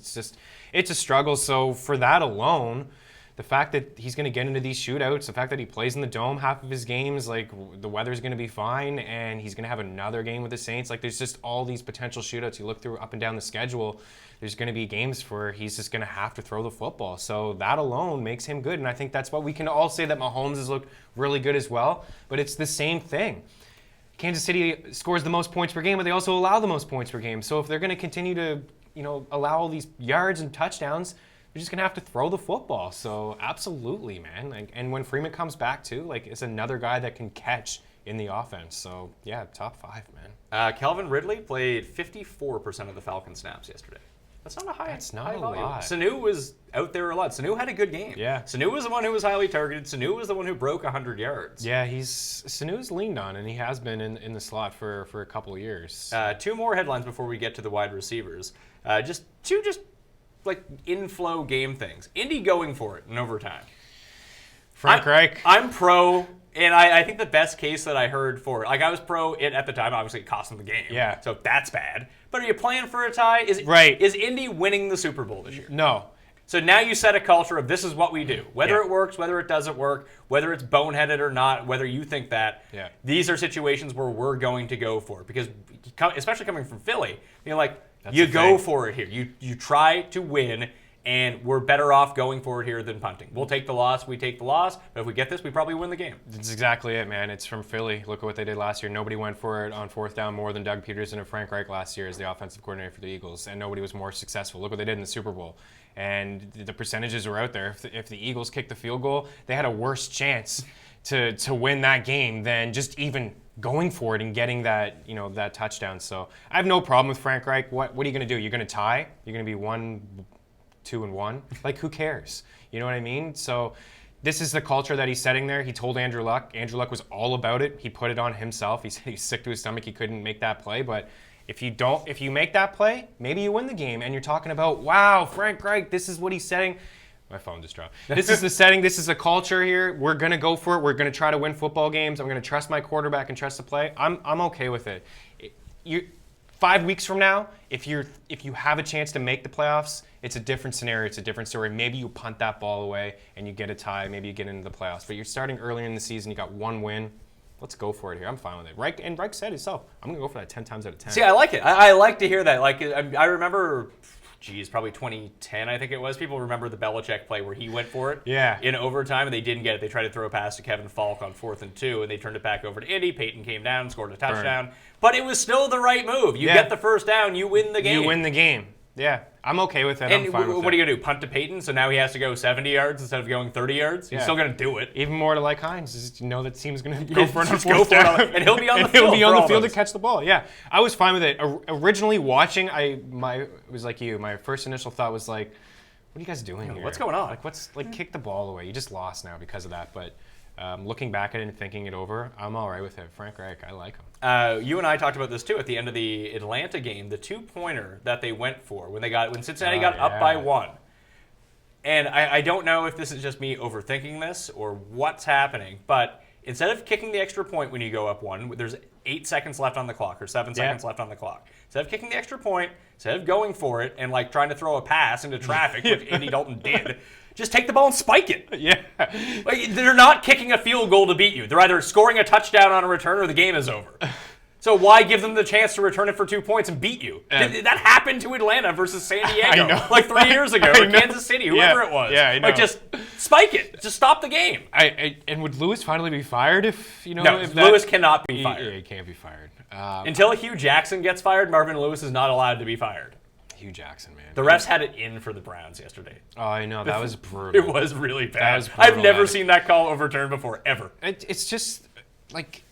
It's a struggle. So for that alone, the fact that he's going to get into these shootouts, the fact that he plays in the Dome half of his games, like, the weather's going to be fine, and he's going to have another game with the Saints. Like, there's just all these potential shootouts. You look through up and down the schedule, there's going to be games where he's just going to have to throw the football. So that alone makes him good, and I think that's what we can all say, that Mahomes has looked really good as well, but it's the same thing. Kansas City scores the most points per game, but they also allow the most points per game. So if they're going to continue to, allow all these yards and touchdowns, they're just going to have to throw the football. So absolutely, man. Like, and when Freeman comes back too, like, it's another guy that can catch in the offense. So yeah, top 5, man. Calvin Ridley played 54% of the Falcon snaps yesterday. That's not a high. That's not high a volume. lot. Sanu was out there a lot. Sanu had a good game. Yeah. Sanu was the one who was highly targeted. Sanu was the one who broke 100 yards. Yeah, Sanu's leaned on, and he has been in the slot for a couple of years. 2 more headlines before we get to the wide receivers. Just two like in-flow game things. Indy going for it in overtime. Frank Reich. I'm pro, and I think the best case that I heard for it, like, I was pro it at the time. Obviously, it cost them the game. Yeah. So that's bad. But are you playing for a tie? Is Indy winning the Super Bowl this year? No. So now you set a culture of this is what we do. Whether it works, whether it doesn't work, whether it's boneheaded or not, whether you think that, these are situations where we're going to go for it. Because, especially coming from Philly, you go for it here. You try to win, and we're better off going for it here than punting. We'll take the loss. We take the loss. But if we get this, we probably win the game. That's exactly it, man. It's from Philly. Look at what they did last year. Nobody went for it on 4th down more than Doug Peterson and Frank Reich last year as the offensive coordinator for the Eagles, and nobody was more successful. Look what they did in the Super Bowl. And the percentages were out there. If the Eagles kicked the field goal, they had a worse chance to win that game than just even going for it and getting that that touchdown. So I have no problem with Frank Reich. What are you going to do? You're going to tie? You're going to be 1-2-1? Like, who cares? You know what I mean? So this is the culture that he's setting there. He told Andrew Luck. Andrew Luck was all about it. He put it on himself. He said he's sick to his stomach. He couldn't make that play, but if you make that play, maybe you win the game. And you're talking about, wow, Frank Reich, this is what he's setting. My phone just dropped. This is the setting. This is the culture here. We're going to go for it. We're going to try to win football games. I'm going to trust my quarterback and trust the play. I'm okay with it. 5 weeks from now, if you have a chance to make the playoffs, it's a different scenario. It's a different story. Maybe you punt that ball away and you get a tie. Maybe you get into the playoffs. But you're starting earlier in the season. You got 1 win. Let's go for it here. I'm fine with it. Reich said himself, I'm going to go for that 10 times out of 10. See, I like it. I like to hear that. Like, I remember, probably 2010, I think it was. People remember the Belichick play where he went for it in overtime, and they didn't get it. They tried to throw a pass to Kevin Falk on 4th and 2, and they turned it back over to Indy. Peyton came down and scored a touchdown. But it was still the right move. You get the first down, you win the game. You win the game. Yeah, I'm okay with it. And I'm fine with it. What are you going to do? Punt to Peyton? So now he has to go 70 yards instead of going 30 yards? He's still going to do it. Even more to like Hines. Just that team's going to go for it on go for it. And he'll be on the field. He'll be on the field to catch the ball. Yeah, I was fine with it. Originally watching, it was like you. My first initial thought was like, what are you guys doing here? What's going on? Kick the ball away. You just lost now because of that. But looking back at it and thinking it over, I'm all right with it. Frank Reich, I like him. You and I talked about this too at the end of the Atlanta game, the 2-pointer that they went for when Cincinnati got up by 1. And I don't know if this is just me overthinking this or what's happening, but instead of kicking the extra point when you go up 1, there's 8 seconds left on the clock or 7 seconds left on the clock. Instead of kicking the extra point, instead of going for it and trying to throw a pass into traffic, which Andy Dalton did, just take the ball and spike it. Yeah. They're not kicking a field goal to beat you. They're either scoring a touchdown on a return or the game is over. So why give them the chance to return it for 2 points and beat you? That happened to Atlanta versus San Diego 3 years ago, or Kansas City, whoever it was. Yeah, I know. Just spike it. Just stop the game. And would Lewis finally be fired if No, Lewis cannot be fired. He can't be fired. Until Hugh Jackson gets fired, Marvin Lewis is not allowed to be fired. Hugh Jackson, man. The refs had it in for the Browns yesterday. Oh, I know. That was brutal. It was really bad. That was brutal, I've never seen that call overturned before, ever. It's just, like,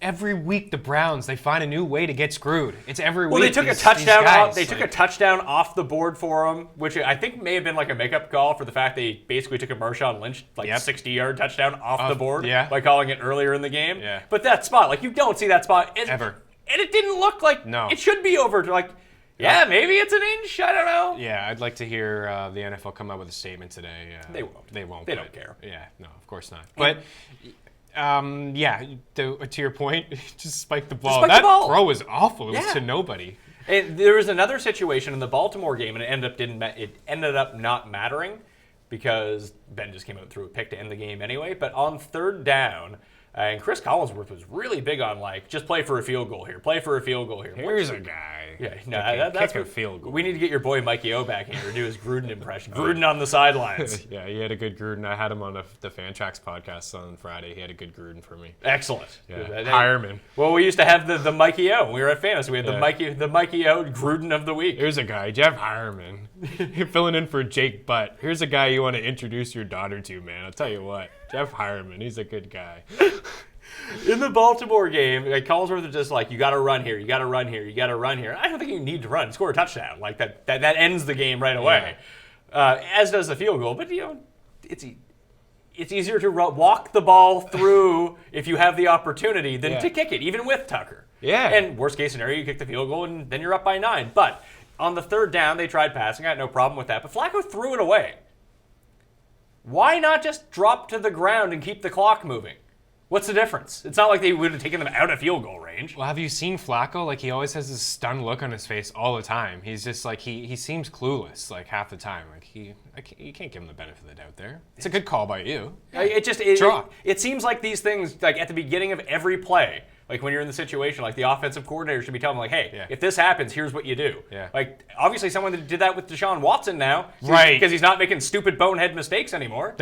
Every week the Browns, they find a new way to get screwed. It's every week. Well, they took these a touchdown. guys, They took a touchdown off the board for him, which I think may have been like a makeup call for the fact they basically took a Marshawn Lynch 60-yard touchdown off the board by calling it earlier in the game. Yeah. But that spot, like you don't see that spot ever, and it didn't look like it should be over. Yeah, maybe it's an inch. I don't know. Yeah, I'd like to hear the NFL come out with a statement today. They won't. They won't. They don't care. Yeah, no, of course not. But to your point, just spike the ball. That throw was awful. It was to nobody. There was another situation in the Baltimore game, and it ended up not mattering because Ben just came out and threw a pick to end the game anyway. But on third down, and Chris Collinsworth was really big on just play for a field goal here. Play for a field goal here. Here's a guy. Yeah, no, that's a field goal. We need to get your boy Mikey O back here to do his Gruden impression. Gruden on the sidelines. Yeah, he had a good Gruden. I had him on the Fan Tracks podcast on Friday. He had a good Gruden for me. Excellent. Yeah. Hireman. Well, we used to have the Mikey O when we were at Fantasy. We had the Mikey O Gruden of the week. Here's a guy, Jeff Hireman, filling in for Jake Butt. Here's a guy you want to introduce your daughter to, man. I'll tell you what, Jeff Hireman, he's a good guy. In the Baltimore game, Collinsworth is just you got to run here, you got to run here, you got to run here. I don't think you need to run. Score a touchdown. That ends the game right away, as does the field goal. But, it's easier to walk the ball through if you have the opportunity than to kick it, even with Tucker. Yeah. And worst case scenario, you kick the field goal, and then you're up by 9. But on the third down, they tried passing. I had no problem with that. But Flacco threw it away. Why not just drop to the ground and keep the clock moving? What's the difference? It's not like they would have taken them out of field goal range. Well, have you seen Flacco? He always has this stunned look on his face all the time. He's just he seems clueless half the time. You can't give him the benefit of the doubt there. It's a good call by you. It seems like these things, at the beginning of every play, when you're in the situation, the offensive coordinator should be telling them, hey, if this happens, here's what you do. Yeah. Obviously someone that did that with Deshaun Watson now. Right. Because he's not making stupid bonehead mistakes anymore.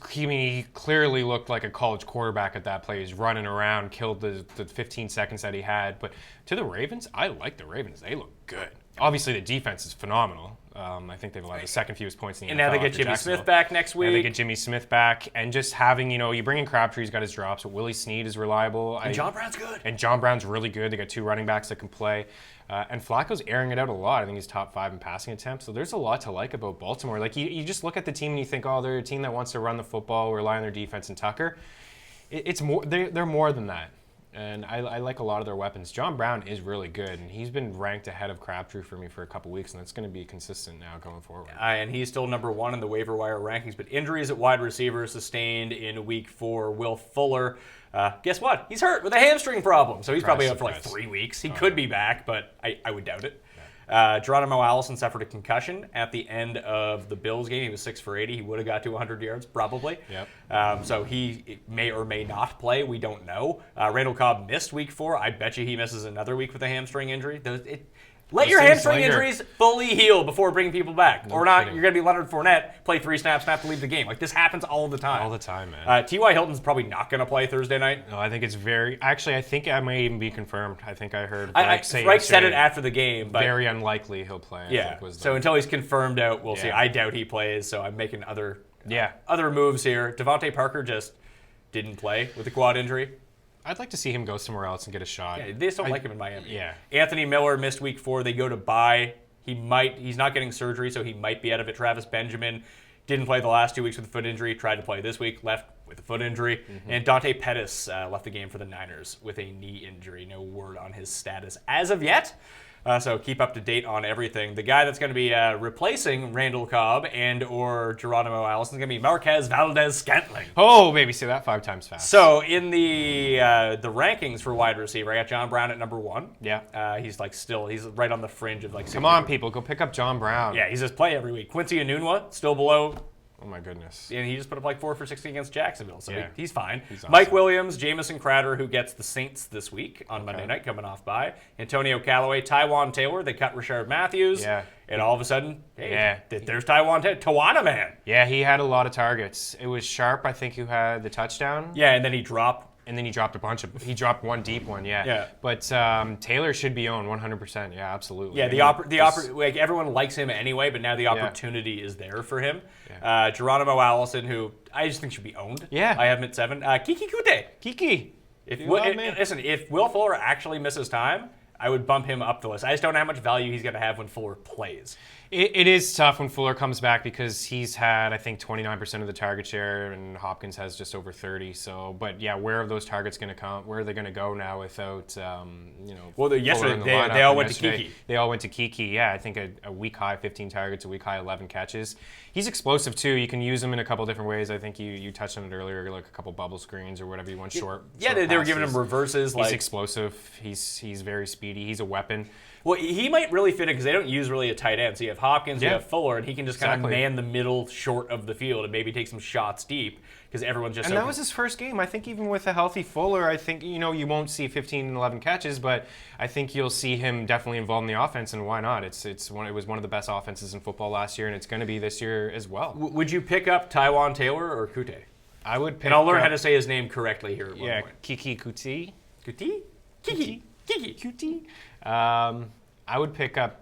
He clearly looked like a college quarterback at that play. He's running around, killed the 15 seconds that he had. But to the Ravens, I like the Ravens. They look good. Obviously, the defense is phenomenal. I think they've allowed the second fewest points in the NFL. And now they get Jimmy Smith back next week. And they get Jimmy Smith back. And just having, you bring in Crabtree, he's got his drops, but Willie Snead is reliable. And John Brown's good. And John Brown's really good. They got 2 running backs that can play. And Flacco's airing it out a lot. I think he's top 5 in passing attempts. So there's a lot to like about Baltimore. You just look at the team and you think, they're a team that wants to run the football, rely on their defense and Tucker. It's more. They're more than that. And I like a lot of their weapons. John Brown is really good, and he's been ranked ahead of Crabtree for me for a couple weeks, and that's going to be consistent now going forward. And he's still number 1 in the waiver wire rankings, but injuries at wide receiver sustained in week 4. Will Fuller, guess what? He's hurt with a hamstring problem, so he's probably out for 3 weeks. He could be back, but I would doubt it. Geronimo Allison suffered a concussion at the end of the Bills game. He was 6 for 80. He would have got to 100 yards, probably. Yep. So he may or may not play. We don't know. Randall Cobb missed week 4. I bet you he misses another week with a hamstring injury. Let your hamstring injuries fully heal before bringing people back. Or not, you're going to be Leonard Fournette, play 3 snaps, and have to leave the game. This happens all the time. All the time, man. T.Y. Hilton's probably not going to play Thursday night. No, I think it's very... Actually, I think I may even be confirmed. I think I heard Frank said it after the game. But very unlikely he'll play. Yeah, so until he's confirmed out, we'll see. I doubt he plays, so I'm making other moves here. Devontae Parker just didn't play with a quad injury. I'd like to see him go somewhere else and get a shot. Yeah, they just don't like him in Miami. Yeah. Anthony Miller missed week 4. They go to bye. He's not getting surgery, so he might be out of it. Travis Benjamin didn't play the last 2 weeks with a foot injury. Tried to play this week, left with a foot injury. Mm-hmm. And Dante Pettis left the game for the Niners with a knee injury. No word on his status as of yet. So keep up to date on everything. The guy that's going to be replacing Randall Cobb and or Geronimo Allison is going to be Marquez Valdez-Scantling. Oh, baby, say that 5 times fast. So in the rankings for wide receiver, I got John Brown at number 1. Yeah. He's he's right on the fringe of Come on, people, go pick up John Brown. Yeah, he's just play every week. Quincy Enunwa still below. Oh, my goodness. And he just put up 4 for 60 against Jacksonville, so he's fine. He's awesome. Mike Williams, Jamison Crowder, who gets the Saints this week on Monday night, coming off bye. Antonio Callaway, Tywan Taylor, they cut Rashard Matthews. Yeah. And all of a sudden, there's Tywan Taylor. Tawana, man. Yeah, he had a lot of targets. It was Sharp, I think, who had the touchdown. Yeah, and then he dropped. And then he dropped he dropped one deep one, Yeah. But Taylor should be owned 100%. Yeah, absolutely. Yeah, everyone likes him anyway, but now the opportunity is there for him. Geronimo Allison, who I just think should be owned. Yeah. I have him at 7. Kiki Kute. Kiki. Listen, if Will Fuller actually misses time, I would bump him up the list. I just don't know how much value he's going to have when Fuller plays. It is tough when Fuller comes back because he's had, I think, 29% of the target share, and Hopkins has just over 30. So, but yeah, where are those targets going to come? Where are they going to go now without, Well, yesterday they all went to Kiki. They all went to Kiki. Yeah, I think a week high 15 targets, a week high 11 catches. He's explosive too. You can use him in a couple different ways. I think you touched on it earlier, like a couple bubble screens or whatever you want. Short. Yeah, they were giving him reverses. He's explosive. He's very speedy. He's a weapon. Well, he might really fit in because they don't use really a tight end. So you have Hopkins, you have Fuller, and he can just kind of man the middle short of the field and maybe take some shots deep because everyone's just. And that was his first game. I think even with a healthy Fuller, I think you won't see 15 and 11 catches, but I think you'll see him definitely involved in the offense. And why not? It was one of the best offenses in football last year, and it's going to be this year as well. Would you pick up Tywan Taylor or Kute? I would pick. And I'll learn how to say his name correctly here. At one point. Kiki Kuti. Kuti? Kiki. Kuti. I would pick up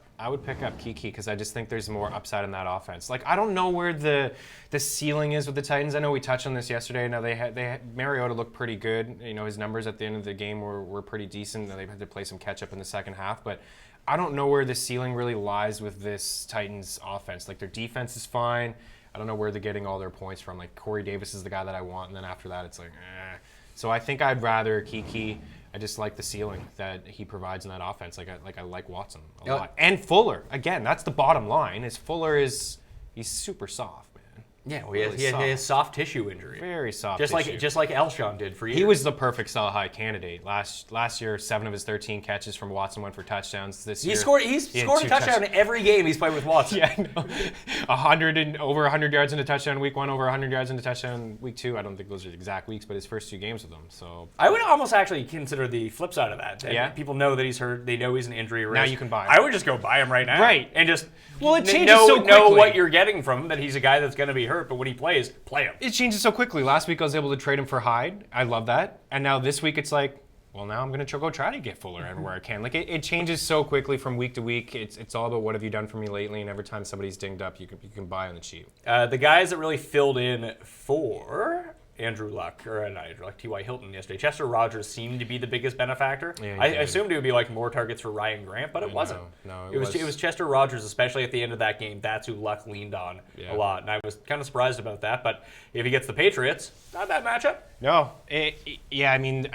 Kiki because I just think there's more upside in that offense. Like I don't know where the ceiling is with the Titans. I know we touched on this yesterday. Now they had Mariota looked pretty good. His numbers at the end of the game were pretty decent. They had to play some catch up in the second half, but I don't know where the ceiling really lies with this Titans offense. Like their defense is fine. I don't know where they're getting all their points from. Like Corey Davis is the guy that I want, and then after that it's like, eh. So I think I'd rather Kiki. I just like the ceiling that he provides in that offense. I like Watson a lot. And Fuller. Again, that's the bottom line. He's super soft, man. Yeah, well, he has soft tissue injury. Very soft tissue. Just like Elshon did for you. He was the perfect sell high candidate. Last year, 7 of his 13 catches from Watson went for touchdowns. This year, he's scored a touchdown in every game he's played with Watson. Yeah, I know. 100 and over 100 yards in a touchdown week 1, over 100 yards in a touchdown week 2. I don't think those are the exact weeks, but his first 2 games with them. So I would almost actually consider the flip side of that. Yeah. People know that he's hurt. They know he's an injury risk. Now you can buy him. I would just go buy him right now. Right. And just it changes so quickly. Know what you're getting from him, that he's a guy that's going to be hurt, but when he plays, play him. It changes so quickly. Last week I was able to trade him for Hyde. I love that. And now this week it's like, well, now I'm going to go try to get Fuller everywhere I can. Like it changes so quickly from week to week. It's all about what have you done for me lately, and every time somebody's dinged up, you can buy on the cheap. The guys that really filled in for Andrew Luck, or not Andrew Luck, T.Y. Hilton yesterday. Chester Rogers seemed to be the biggest benefactor. Yeah, I assumed it would be like more targets for Ryan Grant, but it wasn't. No, it was Chester Rogers, especially at the end of that game. That's who Luck leaned on a lot, and I was kind of surprised about that. But if he gets the Patriots, not a bad matchup. No, I mean,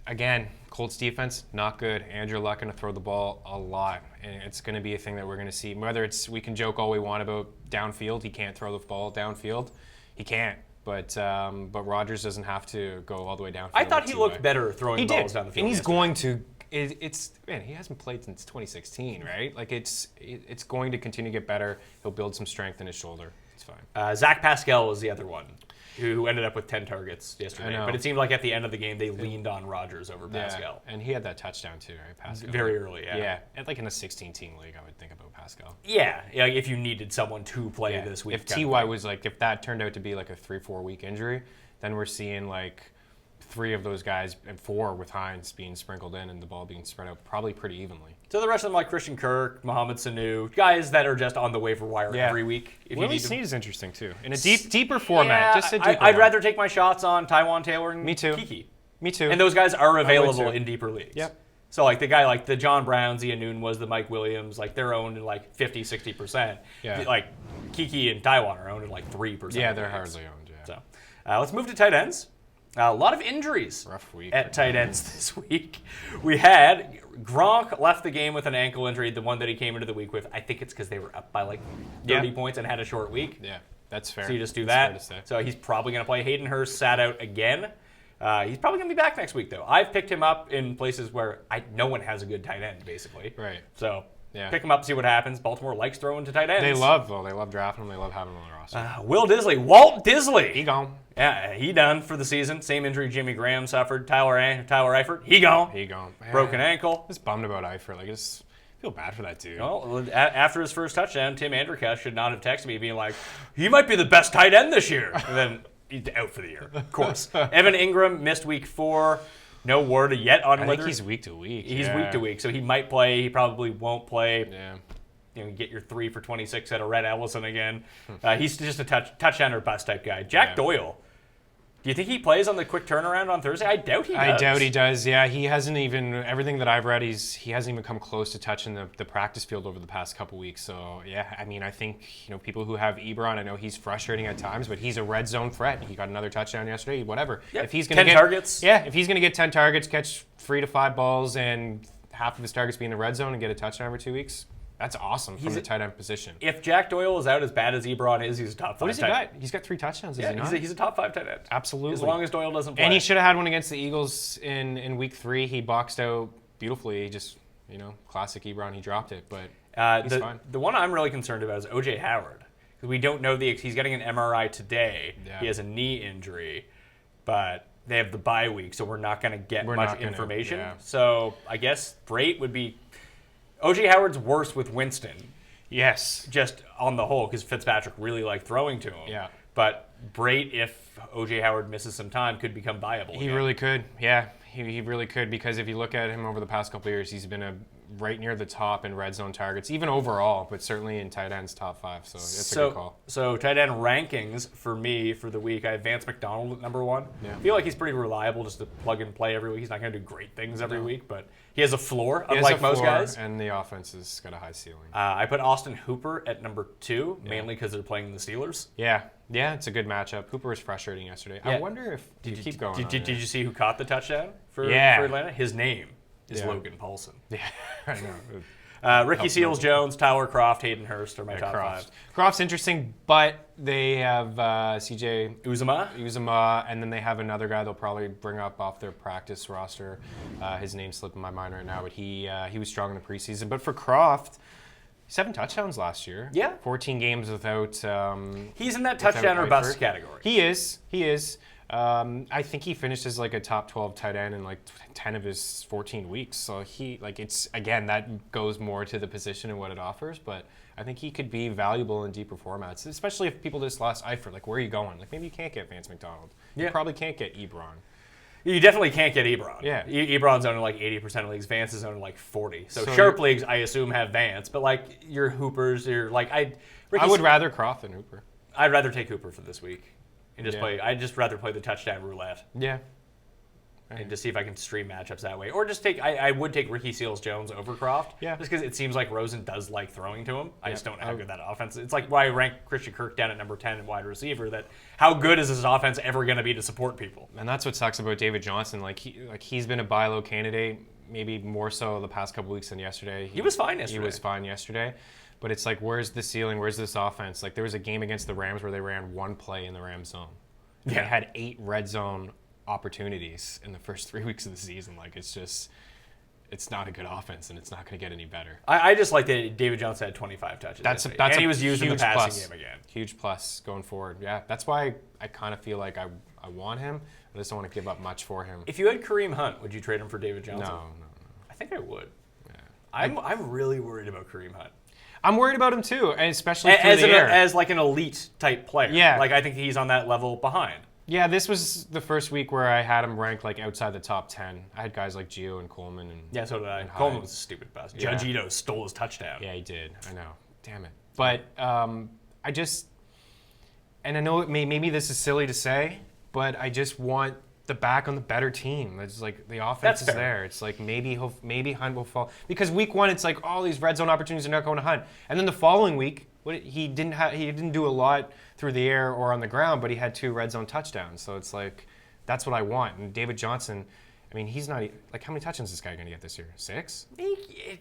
again, Colts defense not good. Andrew Luck going to throw the ball a lot, and it's going to be a thing that we're going to see. Whether we can joke all we want about downfield, he can't throw the ball downfield. He can't. But Rodgers doesn't have to go all the way downfield. I thought he looked better throwing balls down the field. And he's going to. Man, he hasn't played since 2016, right? Like it's going to continue to get better. He'll build some strength in his shoulder. It's fine. Zach Pascal was the other one who ended up with 10 targets yesterday. But it seemed like at the end of the game they leaned on Rodgers over Pascal. And he had that touchdown too, right? Pascal. Very early, yeah. Yeah, and like in a 16-team league, I would think about Pascal. Yeah, like if you needed someone to play this week. If T.Y. was like, if that turned out to be like a 3-4 week injury, then we're seeing like 3 of those guys and 4 with Hines being sprinkled in and the ball being spread out probably pretty evenly. So the rest of them like Christian Kirk, Mohamed Sanu, guys that are just on the waiver wire every week. Willie Snead is interesting too. In a deeper format. Just a deeper I'd rather take my shots on Tywan Taylor and Kiki. Me too. And those guys are available in deeper leagues. Yep. So like the guy like the John Browns, Ian Noon was the Mike Williams, like they're owned in like 50-60%. Yeah. Like Kiki and Tywan are owned in like 3%. Yeah, they're hardly owned. Yeah. So let's move to tight ends. A lot of injuries Rough week at tight ends this week. We had Gronk left the game with an ankle injury, the one that he came into the week with. I think it's because they were up by like 30 points and had a short week. Yeah, that's fair. So you just do that's that. So he's probably going to play. Hayden Hurst sat out again. He's probably going to be back next week, though. I've picked him up in places where no one has a good tight end, basically. Right. So pick him up, see what happens. Baltimore likes throwing to tight ends. They love drafting them. They love having them on the roster. Walt Disley. He gone. Yeah, he done for the season. Same injury Jimmy Graham suffered. Tyler Eifert, he gone. Man. Broken ankle. Just bummed about Eifert. Like, I feel bad for that dude. Well, after his first touchdown, Tim Andercutt should not have texted me being like, he might be the best tight end this year. And then he's out for the year, of course. Evan Ingram missed week 4. No word yet on whether he's week to week. He's week to week, so he might play. He probably won't play. Yeah. Get your 3 for 26 out of Red Ellison again. He's just a touchdown or bust type guy. Jack Doyle. Do you think he plays on the quick turnaround on Thursday? I doubt he does. I doubt he does. Yeah, he hasn't even, everything that I've read, he hasn't even come close to touching the practice field over the past couple weeks. So yeah, I mean, I think people who have Ebron, I know he's frustrating at times, but he's a red zone threat. He got another touchdown yesterday. Whatever. Yep. If he's going 10 to get targets. Yeah, if he's going to get 10 targets, catch 3 to 5 balls, and half of his targets be in the red zone and get a touchdown every 2 weeks. That's awesome from the tight end position. If Jack Doyle is out as bad as Ebron is, he's a top 5 What has he tight got? end. He's got 3 touchdowns, Yeah, is he not? he's a top 5 tight end. Absolutely. As long as Doyle doesn't play. And he should have had one against the Eagles in week 3. He boxed out beautifully. He just, classic Ebron, he dropped it, but he's fine. The one I'm really concerned about is O.J. Howard. Because we don't know he's getting an MRI today. Yeah. He has a knee injury, but they have the bye week, so we're not going to get much information. Yeah. So I guess Brait would be... O.J. Howard's worse with Winston. Yes. Just on the whole, because Fitzpatrick really liked throwing to him. Yeah. But Brait, if O.J. Howard misses some time, could become viable. He really could. Yeah, he really could, because if you look at him over the past couple of years, he's been right near the top in red zone targets, even overall, but certainly in tight ends top 5. So it's a good call. So tight end rankings for me for the week, I have Vance McDonald at number 1. Yeah. I feel like he's pretty reliable just to plug and play every week. He's not going to do great things every week, but he has a floor, unlike most guys. And the offense has got a high ceiling. I put Austin Hooper at number 2, mainly because they're playing the Steelers. Yeah, it's a good matchup. Hooper was frustrating yesterday. Yeah. I wonder if keep going. Did you see who caught the touchdown for Atlanta? His name is Logan Paulson. Yeah, I know. Ricky Seals-Jones, Tyler Kroft, Hayden Hurst are my top 5. Kroft's interesting, but they have C.J. Uzomah, and then they have another guy they'll probably bring up off their practice roster. His name's slipping my mind right now, but he was strong in the preseason. But for Kroft, 7 touchdowns last year. Yeah. 14 games without... he's in that touchdown or bust category. He is. I think he finished as like a top 12 tight end in like 10 of his 14 weeks. So it's again, that goes more to the position and what it offers. But I think he could be valuable in deeper formats, especially if people just lost Eifert. Like, where are you going? Like, maybe you can't get Vance McDonald. Yeah. You probably can't get Ebron. You definitely can't get Ebron. Yeah. Ebron's owned in like 80% of leagues. Vance is owned in like 40. So sharp leagues, I assume, have Vance. But like your Hoopers, I would rather Kroft than Hooper. I'd rather take Hooper for this week. And just play. I'd just rather play the touchdown roulette. Yeah. And just see if I can stream matchups that way. Or just take, I would take Ricky Seals-Jones over Kroft. Yeah. Just because it seems like Rosen does like throwing to him. I just don't know how good that offense is. It's like why I rank Christian Kirk down at number 10 in wide receiver, that how good is his offense ever going to be to support people? And that's what sucks about David Johnson. He's been a buy low candidate, maybe more so the past couple weeks than yesterday. He was fine yesterday. He was fine yesterday. But it's like, where's the ceiling? Where's this offense? Like, there was a game against the Rams where they ran 1 play in the Rams zone. They had 8 red zone opportunities in the first 3 weeks of the season. Like, it's not a good offense, and it's not going to get any better. I just like that David Johnson had 25 touches. And he was used in the passing game again. Huge plus going forward. Yeah, that's why I kind of feel like I want him. I just don't want to give up much for him. If you had Kareem Hunt, would you trade him for David Johnson? No. I think I would. Yeah. I'm really worried about Kareem Hunt. I'm worried about him too, and especially through the air. As like an elite type player. Yeah. Like I think he's on that level behind. Yeah, this was the first week where I had him ranked like outside the top 10. I had guys like Gio and Coleman and yeah, so did I. Coleman was a stupid pass. Yeah. Judge Ito stole his touchdown. Yeah, he did. I know. Damn it. But I just, and I know maybe this is silly to say, but I just want the back on the better team. It's like the offense is there. It's like maybe Hunt will fall, because week 1 it's like all these red zone opportunities are not going to Hunt, and then the following week he didn't do a lot through the air or on the ground, but he had 2 red zone touchdowns. So it's like that's what I want. And David Johnson, I mean, he's not like, how many touchdowns is this guy going to get this year? 6?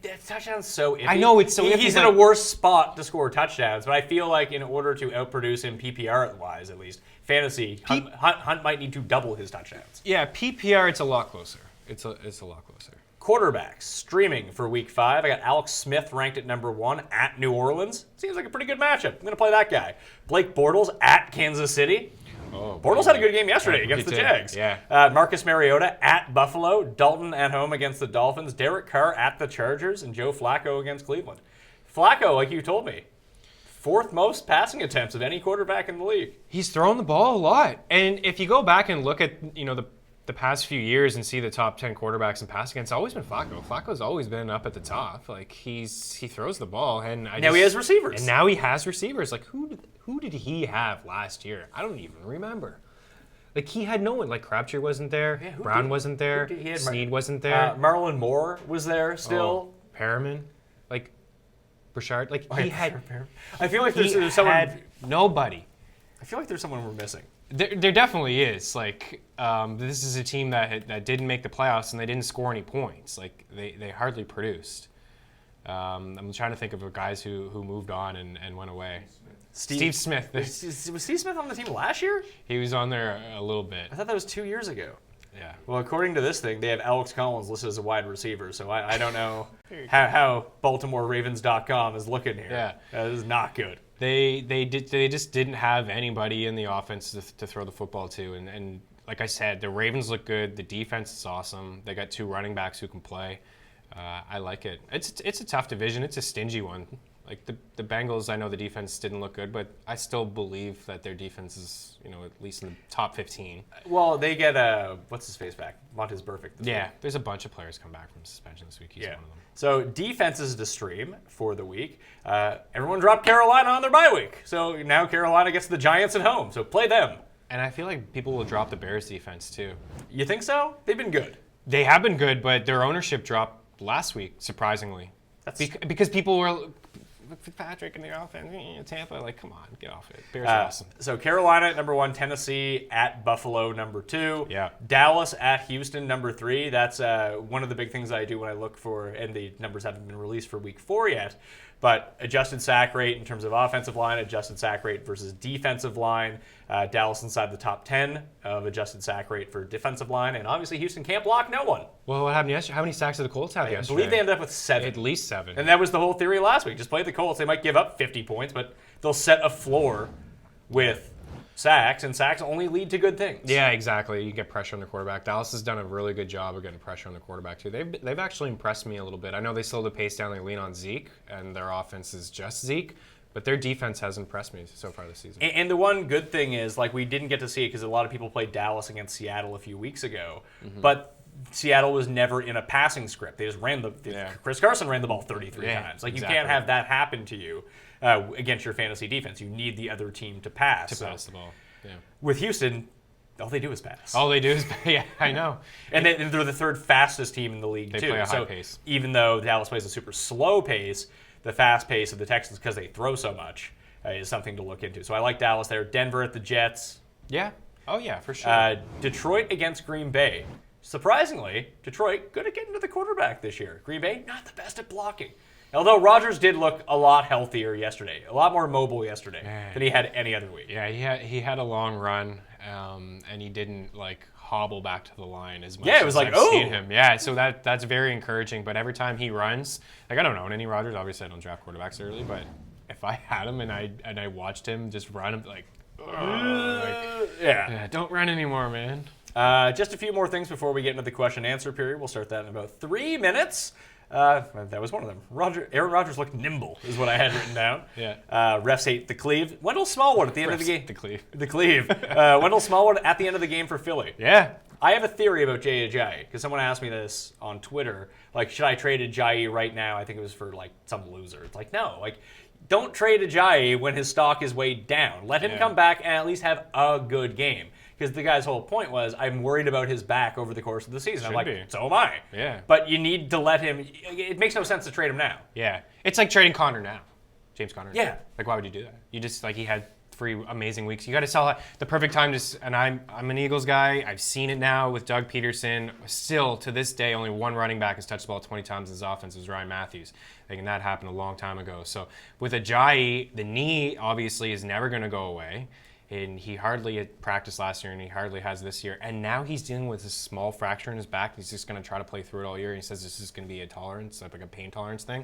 That touchdown's so iffy. I know it's so iffy. He's in a worse spot to score touchdowns, but I feel like in order to outproduce him PPR wise, at least fantasy, Hunt might need to double his touchdowns. Yeah, PPR it's a lot closer. It's a lot closer. Quarterbacks streaming for week 5. I got Alex Smith ranked at number 1 at New Orleans. Seems like a pretty good matchup. I'm going to play that guy. Blake Bortles at Kansas City. Oh, Bortles had a good game yesterday against the Jags. Yeah. Marcus Mariota at Buffalo. Dalton at home against the Dolphins. Derek Carr at the Chargers. And Joe Flacco against Cleveland. Flacco, like you told me, 4th most passing attempts of any quarterback in the league. He's throwing the ball a lot. And if you go back and look at the past few years and see the top 10 quarterbacks in passing against, it's always been Flacco. Flacco's always been up at the top. Like, he throws the ball, and now he has receivers. And now he has receivers. Like, who did he have last year? I don't even remember. Like, he had no one. Like, Crabtree wasn't there. Yeah, Brown wasn't there. He had Snead wasn't there. Marlon Moore was there still. Perriman. Like, Burchard. Like, he had... I feel like He there's someone. had nobody. I feel like there's someone we're missing. There definitely is. Like, this is a team that didn't make the playoffs and they didn't score any points. Like, they hardly produced. I'm trying to think of guys who moved on and went away. Steve Smith. Was Steve Smith on the team last year? He was on there a little bit. I thought that was 2 years ago. Yeah. Well, according to this thing, they have Alex Collins listed as a wide receiver, so I don't know how BaltimoreRavens.com is looking here. Yeah. That is not good. They just didn't have anybody in the offense to throw the football to, and like I said, the Ravens look good. The defense is awesome. They got 2 running backs who can play. I like it. It's a tough division. It's a stingy one. Like the Bengals, I know the defense didn't look good, but I still believe that their defense is, at least in the top 15. Well, they get what's his face back? Montez Burfict. Yeah, there's a bunch of players come back from suspension this week. He's one of them. So defenses to stream for the week. Everyone dropped Carolina on their bye week, so now Carolina gets the Giants at home. So play them. And I feel like people will drop the Bears defense too. You think so? They've been good. They have been good, but their ownership dropped last week, surprisingly. Because people were Fitzpatrick in the offense, Tampa, like, come on, get off it. Bears are awesome. So Carolina at number 1, Tennessee at Buffalo number 2, Yeah. Dallas at Houston number 3. That's one of the big things I do when I look for, and the numbers haven't been released for week 4 yet, but adjusted sack rate in terms of offensive line, adjusted sack rate versus defensive line. Dallas inside the top 10 of adjusted sack rate for defensive line, and obviously Houston can't block no one. Well, what happened yesterday? How many sacks did the Colts have yesterday? I believe they ended up with 7. At least 7. And that was the whole theory last week. Just play the Colts. They might give up 50 points, but they'll set a floor with sacks, and sacks only lead to good things. Yeah, exactly. You get pressure on the quarterback. Dallas has done a really good job of getting pressure on the quarterback, too. They've actually impressed me a little bit. I know they slowed the pace down. They lean on Zeke, and their offense is just Zeke. But their defense has impressed me so far this season. And the one good thing is, like, we didn't get to see it because a lot of people played Dallas against Seattle a few weeks ago. Mm-hmm. But Seattle was never in a passing script. They just ran Chris Carson ran the ball 33 times. Like, you can't have that happen to you against your fantasy defense. You need the other team to pass. Pass the ball. Yeah. With Houston, all they do is pass. All they do is yeah, I know. And they're the 3rd fastest team in the league, too. They play a high pace. Even though Dallas plays a super slow pace, the fast pace of the Texans, because they throw so much, is something to look into. So I like Dallas there. Denver at the Jets. Yeah. Oh, yeah, for sure. Detroit against Green Bay. Surprisingly, Detroit good at getting to the quarterback this year. Green Bay, not the best at blocking. Although Rodgers did look a lot healthier yesterday, a lot more mobile yesterday than he had any other week. Yeah, he had a long run, and he didn't, like, hobble back to the line as much. Yeah, it was like, oh! Seen him. Yeah, so that's very encouraging. But every time he runs, like, I don't know any Rodgers. Obviously, I don't draft quarterbacks early, but if I had him and I watched him just run, I'm like, yeah, don't run anymore, man. Just a few more things before we get into the question and answer period. We'll start that in about 3 minutes. That was one of them. Aaron Rodgers looked nimble, is what I had written down. Yeah. Refs hate the cleave. Wendell Smallwood at the end of the game. The cleave. Wendell Smallwood at the end of the game for Philly. Yeah. I have a theory about Jay Ajayi, because someone asked me this on Twitter. Like, should I trade Ajayi right now? I think it was for, like, some loser. It's like, no. Like, don't trade Ajayi when his stock is way down. Let him come back and at least have a good game. Because the guy's whole point was, I'm worried about his back over the course of the season. I'm like, so am I. Yeah. But you need to let him. It makes no sense to trade him now. Yeah. It's like trading Connor now. James Conner. Yeah. Like, why would you do that? You just, like, he had 3 amazing weeks. You got to sell the perfect time to, and I'm an Eagles guy. I've seen it now with Doug Peterson. Still, to this day, only one running back has touched the ball 20 times in his offense. It was Ryan Matthews. And that happened a long time ago. So with Ajayi, the knee obviously is never going to go away. And he hardly had practiced last year, and he hardly has this year. And now he's dealing with this small fracture in his back. He's just going to try to play through it all year. He says this is going to be a tolerance, like a pain tolerance thing.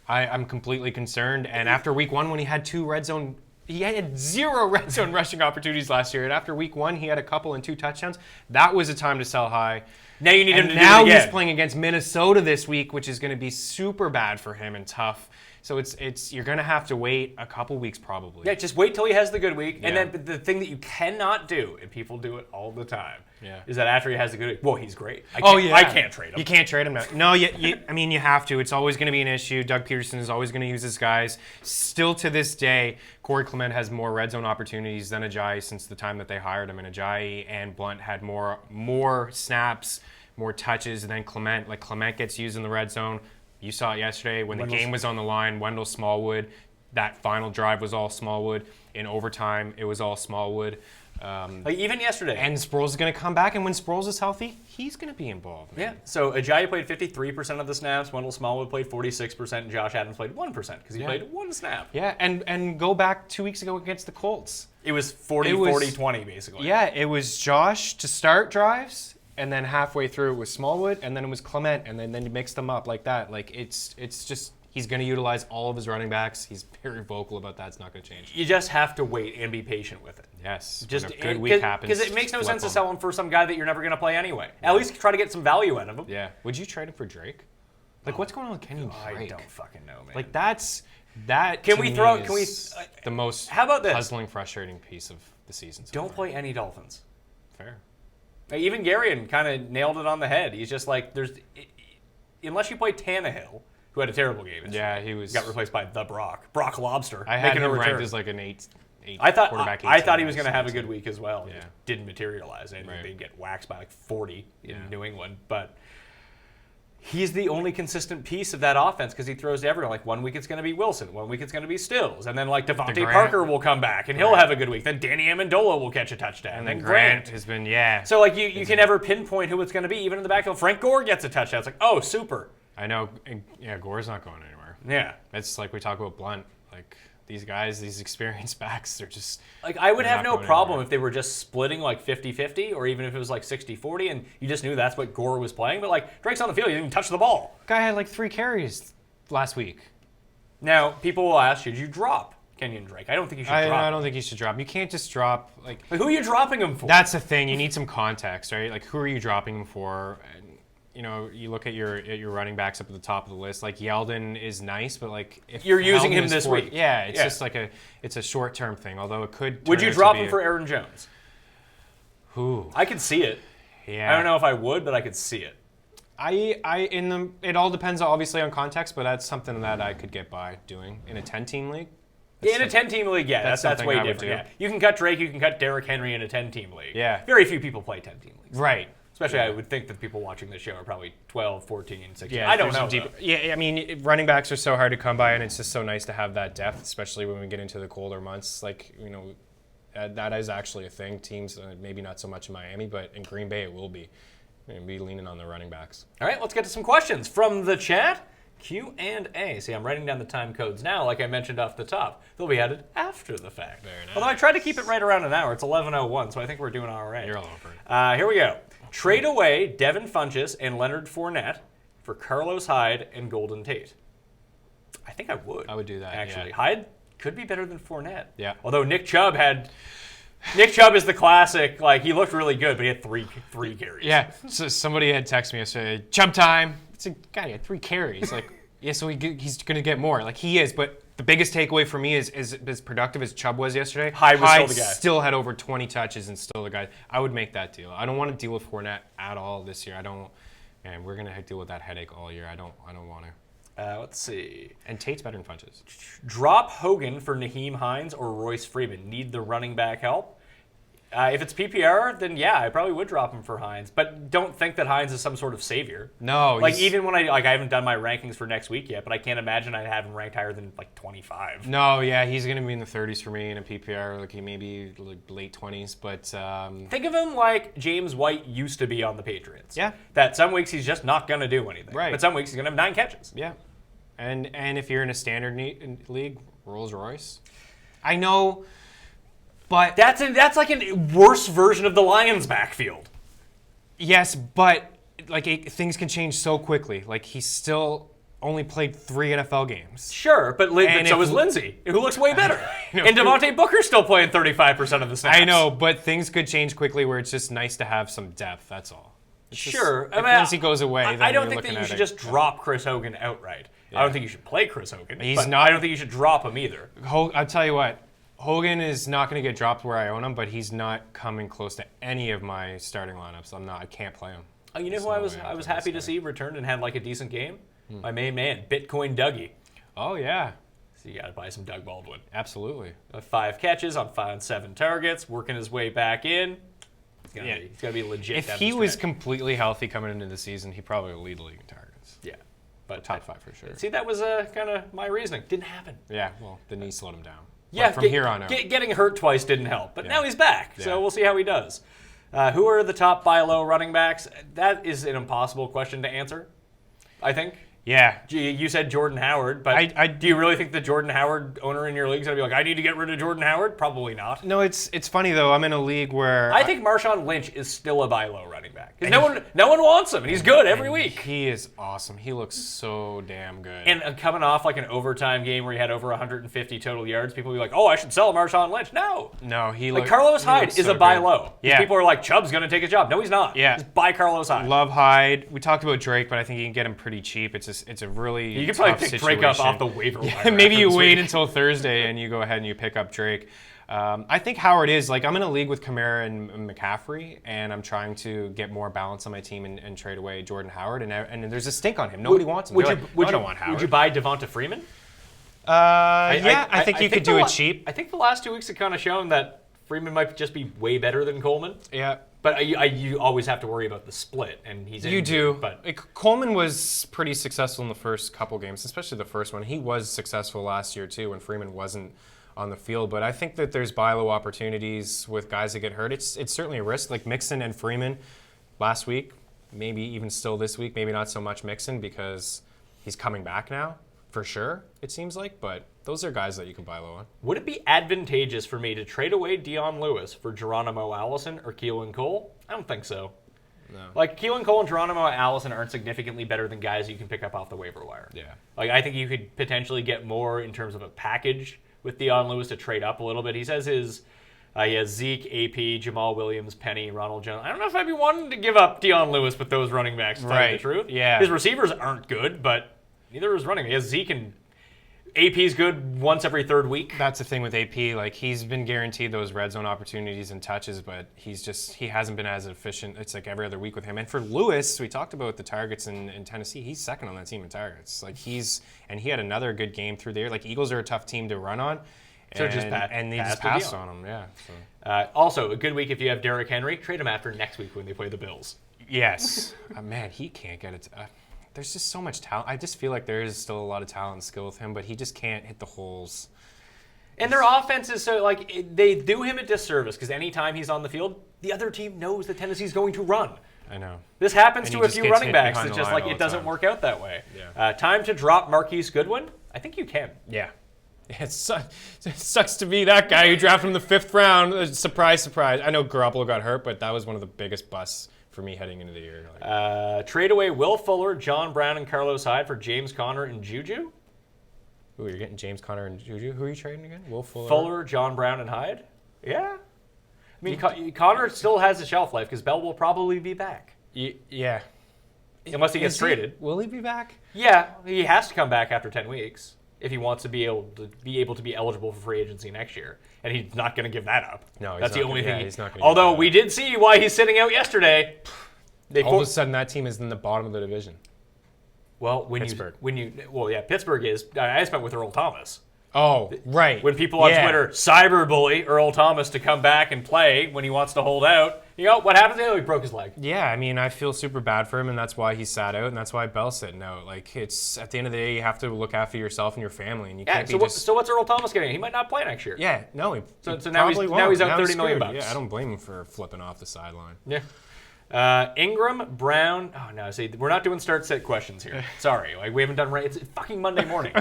I'm completely concerned. And after week 1, when he had 2 red zone, he had 0 red zone rushing opportunities last year. And after week 1, he had a couple and 2 touchdowns. That was a time to sell high. Now you need him to do it again. Now he's playing against Minnesota this week, which is going to be super bad for him and tough. So it's you're going to have to wait a couple weeks probably. Yeah, just wait till he has the good week. Yeah. And then the thing that you cannot do, and people do it all the time, Yeah. is that after he has a good week, well, he's great. I can't trade him. You can't trade him now. No, I mean, you have to. It's always going to be an issue. Doug Peterson is always going to use his guys. Still to this day, Corey Clement has more red zone opportunities than Ajayi since the time that they hired him. And Ajayi and Blunt had more snaps, more touches than Clement. Like, Clement gets used in the red zone. You saw it yesterday when the game was on the line. Wendell Smallwood, that final drive was all Smallwood. In overtime, it was all Smallwood. Like even yesterday. And Sproles is going to come back, and when Sproles is healthy, he's going to be involved. Man. Yeah. So Ajayi played 53% of the snaps. Wendell Smallwood played 46%, and Josh Adams played 1% because he played one snap. Yeah, and go back 2 weeks ago against the Colts. It was 40-20 basically. Yeah, it was Josh to start drives, and then halfway through it was Smallwood, and then it was Clement, and then you mix them up like that. Like it's just. He's going to utilize all of his running backs. He's very vocal about that. It's not going to change. You just have to wait and be patient with it. Yes. Just when a good week happens. Because it makes no sense to sell him for some guy that you're never going to play anyway. At least try to get some value out of him. Yeah. Would you trade him for Drake? Like, what's going on with Kenyon Drake? I don't fucking know, man. Like, that Can to we me throw? is Can we? the most How about this? puzzling, frustrating piece of the season. Don't play any Dolphins. Fair. Even Garrion kind of nailed it on the head. He's just like, unless you play Tannehill, who had a terrible game. Yeah, he got replaced by the Brock Lobster. I had making him a return. ranked as like an eight I thought quarterback. I thought he was going to have a good week as well. Yeah. Just didn't materialize. And Right. they get waxed by like 40 in New England. But he's the only consistent piece of that offense because he throws to everyone. Like 1 week it's going to be Wilson, 1 week it's going to be Stills, and then like Devontae Parker will come back and he'll have a good week. Then Danny Amendola will catch a touchdown. And then Grant has been So like you can never pinpoint who it's going to be. Even in the backfield, Frank Gore gets a touchdown. It's like, oh, super. I know. Yeah, Gore's not going anywhere. Yeah. It's like we talk about Blunt. Like these guys, these experienced backs, they're just like I would they're have not no going problem anywhere. if they were just splitting like 50-50 or even if it was like 60-40 and you just knew that's what Gore was playing. But like Drake's on the field, he didn't even touch the ball. Guy had like 3 carries last week. Now, people will ask, should you drop Kenyon Drake? I don't think you should drop I him. don't think you should drop. You can't just drop like Like, who are you dropping him for? that's the thing. You need some context, right? Like who are you dropping him for? And, you know, you look at your running backs up at the top of the list. Like Yeldon is nice, but like if You're using Yeldon him is this week. yeah, it's Yeah. just like it's a short term thing. Although it could. Would turn you out to drop be him for Aaron Jones? who? I could see it. Yeah. I don't know if I would, but I could see it. It all depends obviously on context, but that's something that I could get by doing in a 10-team league. In a 10-team league, yeah, that's something way I would different. do. Yeah. You can cut Drake, you can cut Derrick Henry in a 10-team league. Yeah. Very few people play 10-team leagues. Right. Especially, I would think that people watching this show are probably 12, 14, 16. Yeah, I don't there's know. some deep, yeah, I mean, running backs are so hard to come by, and it's just so nice to have that depth, especially when we get into the colder months. Like, you know, that is actually a thing. Teams, maybe not so much in Miami, but in Green Bay it will be. We'll be leaning on the running backs. All right, let's get to some questions from the chat. Q&A. See, I'm writing down the time codes now, like I mentioned off the top. They'll be added after the fact. Very nice. Although I tried to keep it right around an hour. It's 11:01, so I think we're doing all right. You're all over it. Here we go. Trade away Devin Funchess and Leonard Fournette for Carlos Hyde and Golden Tate. I think I would. I would do that, actually. yeah. Hyde could be better than Fournette. Yeah. Although Nick Chubb is the classic. Like he looked really good, but he had three carries. Yeah, so somebody had texted me yesterday, Chubb time. It's a guy, he had 3 carries. Like, yeah, so he's going to get more. Like, he is, but the biggest takeaway for me is as productive as Chubb was yesterday, Hyde was still the guy. Still had over 20 touches and still the guy. I would make that deal. I don't want to deal with Fournette at all this year. And we're going to deal with that headache all year. I don't want to. Let's see. And Tate's better than Funchess. Drop Hogan for Naheem Hines or Royce Freeman. Need the running back help? If it's PPR, then yeah, I probably would drop him for Hines. But don't think that Hines is some sort of savior. No. Like even when I haven't done my rankings for next week yet, but I can't imagine I'd have him ranked higher than like 25. No, yeah, he's going to be in the 30s for me in a PPR. Like he may be like late 20s, but Think of him like James White used to be on the Patriots. Yeah. That some weeks he's just not going to do anything. Right. But some weeks he's going to have 9 catches. yeah. And if you're in a standard league, Rolls Royce. I know, but That's like a worse version of the Lions backfield. yes, but like things can change so quickly. Like he's still only played 3 NFL games. Sure, but And so if- is Lindsey, who looks way better. know. And Devontae Booker's still playing 35% of the snaps. I know, but things could change quickly where it's just nice to have some depth. That's all. It's just- Sure. If Lindsey goes away, then I don't you're think that looking you at should it. just drop Chris Hogan outright. I don't think you should play Chris Hogan. He's but not- I don't think you should drop him either. I'll tell you what. Hogan is not going to get dropped where I own him, but he's not coming close to any of my starting lineups. I can't play him. Oh, you know who I was happy to see returned and had like a decent game? My main man, Bitcoin Dougie. Oh, yeah. So you got to buy some Doug Baldwin. Absolutely. 5 catches on 7 targets, working his way back in. He's got to be legit. If he was completely healthy coming into the season, he probably would lead the league in targets. Yeah. But top 5 for sure. See, that was kind of my reasoning. Didn't happen. Yeah, well, the knee slowed him down. Yeah, but from here on out. Getting hurt twice didn't help, but now he's back, so Yeah. we'll see how he does. Who are the top buy low running backs? That is an impossible question to answer, I think. Yeah. You said Jordan Howard, but do you really think the Jordan Howard owner in your league is going to be like, I need to get rid of Jordan Howard? Probably not. No, it's funny, though. I'm in a league where... I think Marshawn Lynch is still a buy low running back. 'Cause no one wants him, and he's good every week. He is awesome. He looks so damn good. And coming off like an overtime game where he had over 150 total yards, people will be like, oh, I should sell Marshawn Lynch. No, he like Carlos Hyde is a buy low. Yeah. People are like, Chubb's going to take his job. No, he's not. Yeah. Just buy Carlos Hyde. Love Hyde. We talked about Drake, but I think you can get him pretty cheap. It's a really You can probably tough pick situation. Drake up off the waiver wire. Maybe after you this wait week. until Thursday and you go ahead and you pick up Drake. I think Howard is, like, I'm in a league with Kamara and McCaffrey, and I'm trying to get more balance on my team and trade away Jordan Howard, and there's a stink on him. Nobody wants him. I don't want Howard. Would you buy Devonta Freeman? I think you could do it cheap. I think the last 2 weeks have kind of shown that Freeman might just be way better than Coleman. Yeah. But you always have to worry about the split, and he's You injured, do. But Coleman was pretty successful in the first couple games, especially the first one. He was successful last year, too, when Freeman wasn't on the field. But I think that there's buy low opportunities with guys that get hurt. It's certainly a risk. Like Mixon and Freeman last week, maybe even still this week, maybe not so much Mixon because he's coming back now, for sure, it seems like. But those are guys that you can buy low on. would it be advantageous for me to trade away Dion Lewis for Geronimo Allison or Keelan Cole? I don't think so. No. Like, Keelan Cole and Geronimo Allison aren't significantly better than guys you can pick up off the waiver wire. Yeah. Like, I think you could potentially get more in terms of a package with Dion Lewis to trade up a little bit. He says he has Zeke, AP, Jamal Williams, Penny, Ronald Jones. I don't know if I'd be wanting to give up Dion Lewis with those running backs, to tell you the truth. Yeah. His receivers aren't good, but neither is running. He has Zeke, and AP's good once every third week. That's the thing with AP. Like, he's been guaranteed those red zone opportunities and touches, but he hasn't been as efficient. It's like every other week with him. And for Lewis, we talked about the targets in Tennessee. He's second on that team in targets. Like, he had another good game through there. Like, Eagles are a tough team to run on. So and they just passed Dion. on him. Yeah. So. Also, a good week if you have Derrick Henry. Trade him after next week when they play the Bills. Yes. Man, he can't get it. There's just so much talent. I just feel like there is still a lot of talent and skill with him, but he just can't hit the holes. And their offense is so, like, they do him a disservice because anytime he's on the field, the other team knows that Tennessee's going to run. I know. This happens And to he a just few gets running hit backs. behind It's the just line like all it the doesn't time. work out that way. Yeah. Time to drop Marquise Goodwin. I think you can. Yeah. It sucks to be that guy who drafted him in the 5th round. Surprise, surprise. I know Garoppolo got hurt, but that was one of the biggest busts for me heading into the year. Trade away Will Fuller, John Brown, and Carlos Hyde for James Conner and Juju. Ooh, you're getting James Conner and Juju. Who are you trading again? Will Fuller? Fuller, John Brown, and Hyde? Yeah. I mean, Conner still has a shelf life because Bell will probably be back. Yeah. Unless he gets traded. Will he be back? Yeah, he has to come back after 10 weeks if he wants to be able to be eligible for free agency next year. And he's not going to give that up. No, he's that's not the only gonna- thing. yeah, he's not gonna give Although that up. we did see why he's sitting out yesterday. All of a sudden, that team is in the bottom of the division. Well, Pittsburgh. Pittsburgh is. I spent with Earl Thomas. Oh, right. When people on Twitter cyberbully Earl Thomas to come back and play when he wants to hold out, what happens? He broke his leg. Yeah, I mean, I feel super bad for him, and that's why he sat out, and that's why Bell's sitting out. Like, it's at the end of the day, you have to look after yourself and your family, and you can't be just. So what's Earl Thomas getting? He might not play next year. Yeah, no. So now he's out $30 million. Yeah, I don't blame him for flipping off the sideline. Yeah. Ingram, Brown. Oh no, see, we're not doing start-sit questions here. Sorry, we haven't done right. It's fucking Monday morning.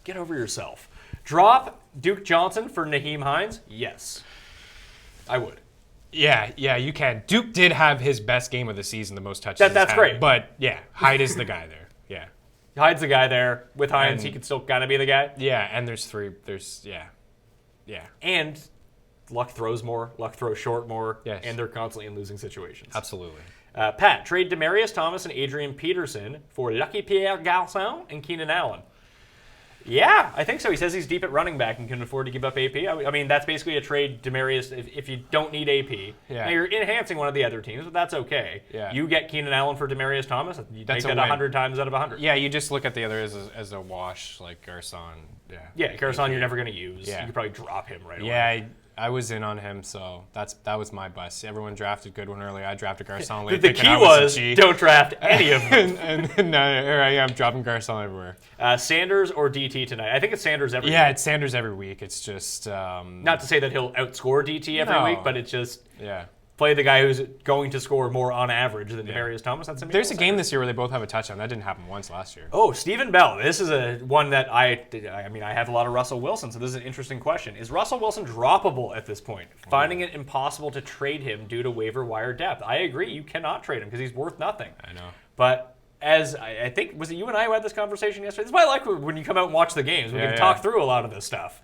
Get over yourself. Drop Duke Johnson for Naheem Hines? Yes, I would. Yeah, you can. Duke did have his best game of the season, the most touches. That's great. But yeah, Hyde is the guy there. Yeah. Hyde's the guy there. With Hines, he can still kind of be the guy. Yeah, and there's And Luck throws more. Luck throws short more. Yes. And they're constantly in losing situations. Absolutely. Pat, trade Demarius Thomas and Adrian Peterson for Lucky Pierre Garçon and Keenan Allen. Yeah, I think so. He says he's deep at running back and can afford to give up AP. I mean, that's basically a trade Demarius if you don't need AP. Yeah. Now, you're enhancing one of the other teams, but that's okay. Yeah. You get Keenan Allen for Demarius Thomas, you That's make a that win. 100 times out of 100. Yeah, you just look at the other as a wash, like Garcon. Yeah. Yeah, Carson you're never going to use. Yeah. You could probably drop him right away. Yeah, I was in on him, so that was my bust. Everyone drafted Goodwin early. I drafted Garcon late. The thinking key I was a G. don't draft any of them. and now here I am dropping Garcon everywhere. Sanders or DT tonight? I think it's Sanders every Yeah, week. it's Sanders every week. It's just Not to say that he'll outscore DT every No. week, but it's just yeah. play the guy who's going to score more on average than Demarius Thomas. That's There's a game this year where they both have a touchdown. That didn't happen once last year. Oh, Stephen Bell. This is one that I mean, I have a lot of Russell Wilson, so this is an interesting question. Is Russell Wilson droppable at this point? Finding it impossible to trade him due to waiver wire depth. I agree. You cannot trade him because he's worth nothing. I know. But as I think, was it you and I who had this conversation yesterday? This is why I like when you come out and watch the games. We can talk through a lot of this stuff.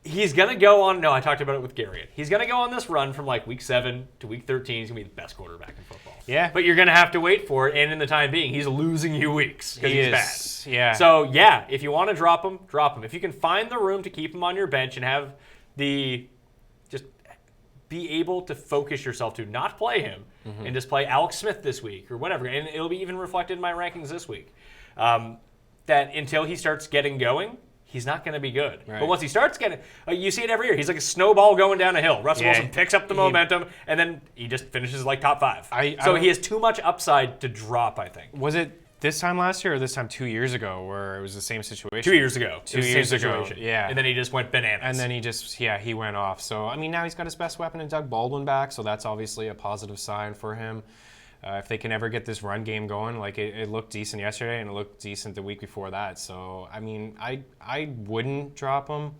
He's going to go on, no, I talked about it with Garrett. He's going to go on this run from like week 7 to week 13. He's going to be the best quarterback in football. Yeah. But you're going to have to wait for it, and in the time being, he's losing you weeks because he's bad. Yeah. So, yeah, if you want to drop him, drop him. If you can find the room to keep him on your bench and have just be able to focus yourself to not play him and just play Alex Smith this week or whatever, and it'll be even reflected in my rankings this week, that until he starts getting going, he's not going to be good. Right. But once he starts getting, you see it every year. He's like a snowball going down a hill. Russell Wilson picks up the momentum, and then he just finishes like top 5. So he has too much upside to drop, I think. Was it this time last year or this time 2 years ago where it was the same situation? 2 years ago. 2 years ago. Yeah. And then he just went bananas. And then he went off. So, I mean, now he's got his best weapon in Doug Baldwin back, so that's obviously a positive sign for him. If they can ever get this run game going, like it looked decent yesterday and it looked decent the week before that. So, I mean, I wouldn't drop him.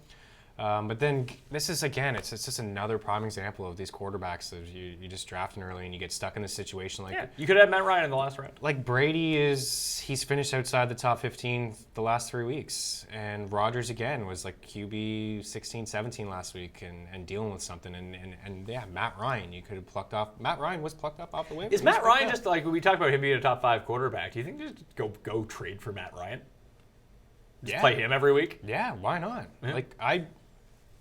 But then this is, again, it's just another prime example of these quarterbacks that you just draft in early and you get stuck in this situation. Like, you could have Matt Ryan in the last round. Like Brady he's finished outside the top 15 the last 3 weeks. And Rodgers, again, was like QB 16, 17 last week and dealing with something. And yeah, Matt Ryan, you could have plucked off. Matt Ryan was plucked up off the waiver. Is Matt Ryan just like, when we talked about him being a top 5 quarterback, do you think just go trade for Matt Ryan? Just play him every week? Yeah, why not? Yeah. Like,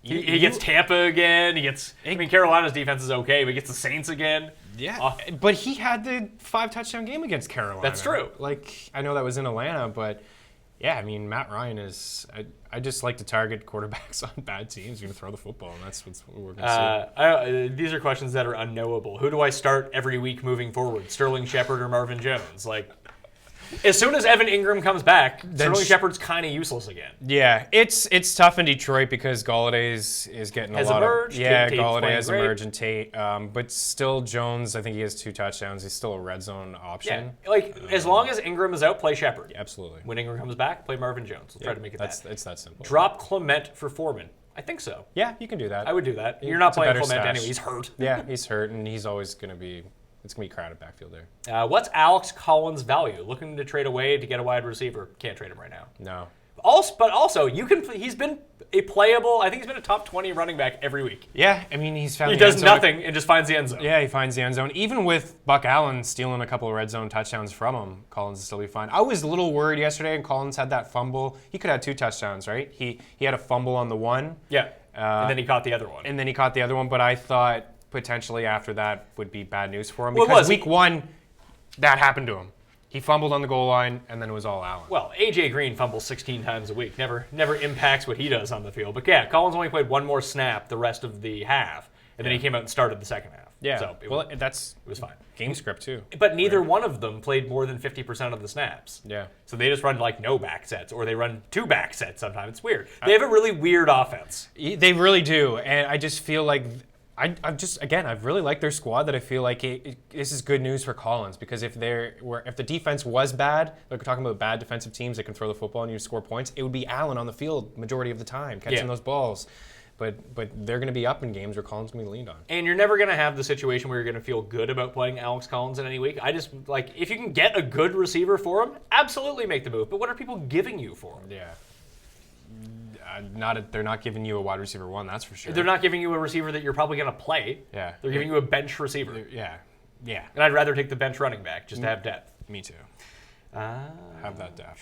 He gets Tampa again. I mean, Carolina's defense is okay, but he gets the Saints again. Yeah, but he had the 5-touchdown game against Carolina. That's true. Like, I know that was in Atlanta, but yeah, I mean, Matt Ryan is. I just like to target quarterbacks on bad teams. You're going to throw the football, and that's what we're going to see. These are questions that are unknowable. Who do I start every week moving forward? Sterling Shepard or Marvin Jones? Like, as soon as Evan Ingram comes back, Sterling Shepard's kind of useless again. Yeah, it's tough in Detroit because Galladay is getting a lot emerged. of. Yeah, Tate's Galladay playing has great. emerged and Tate, but still Jones. I think he has 2 touchdowns. He's still a red zone option. Yeah, like as long as Ingram is out, play Shepard. Absolutely. When Ingram comes back, play Marvin Jones. We'll try to make it It's that simple. Drop Clement for Foreman. I think so. Yeah, you can do that. I would do that. You're not It's a playing better Clement stash. anyway. He's hurt. Yeah, he's hurt, and he's always going to be. It's going to be crowded backfield there. What's Alex Collins' value? Looking to trade away to get a wide receiver. Can't trade him right now. No. Also, you can. He's been a playable. I think he's been a top 20 running back every week. Yeah, I mean, he's found He the end does zone. nothing and just finds the end zone. Yeah, he finds the end zone. Even with Buck Allen stealing a couple of red zone touchdowns from him, Collins will still be fine. I was a little worried yesterday, and Collins had that fumble. He could have 2 touchdowns, right? He had a fumble on the one. Yeah. And then he caught the other one. And then he caught the other one, but I thought potentially after that would be bad news for him. Well, it because was. week 1, that happened to him. He fumbled on the goal line, and then it was all Allen. Well, A.J. Green fumbles 16 times a week. Never impacts what he does on the field. But yeah, Collins only played one more snap the rest of the half, and then he came out and started the second half. Yeah, So it was fine. Game script too. But neither one of them played more than 50% of the snaps. Yeah. So they just run like no back sets, or they run 2 back sets sometimes. It's weird. They have a really weird offense. They really do, and I just feel like I've really liked their squad. That I feel like this is good news for Collins because if the defense was bad, like we're talking about bad defensive teams that can throw the football and you score points, it would be Allen on the field majority of the time catching those balls. But they're going to be up in games where Collins going to be leaned on. And you're never going to have the situation where you're going to feel good about playing Alex Collins in any week. I just, like, if you can get a good receiver for him, absolutely make the move. But what are people giving you for him? Yeah. They're not giving you a wide receiver 1, that's for sure. They're not giving you a receiver that you're probably going to play. Yeah. They're giving you a bench receiver. Yeah. And I'd rather take the bench running back just to have depth. Me too. Have that depth.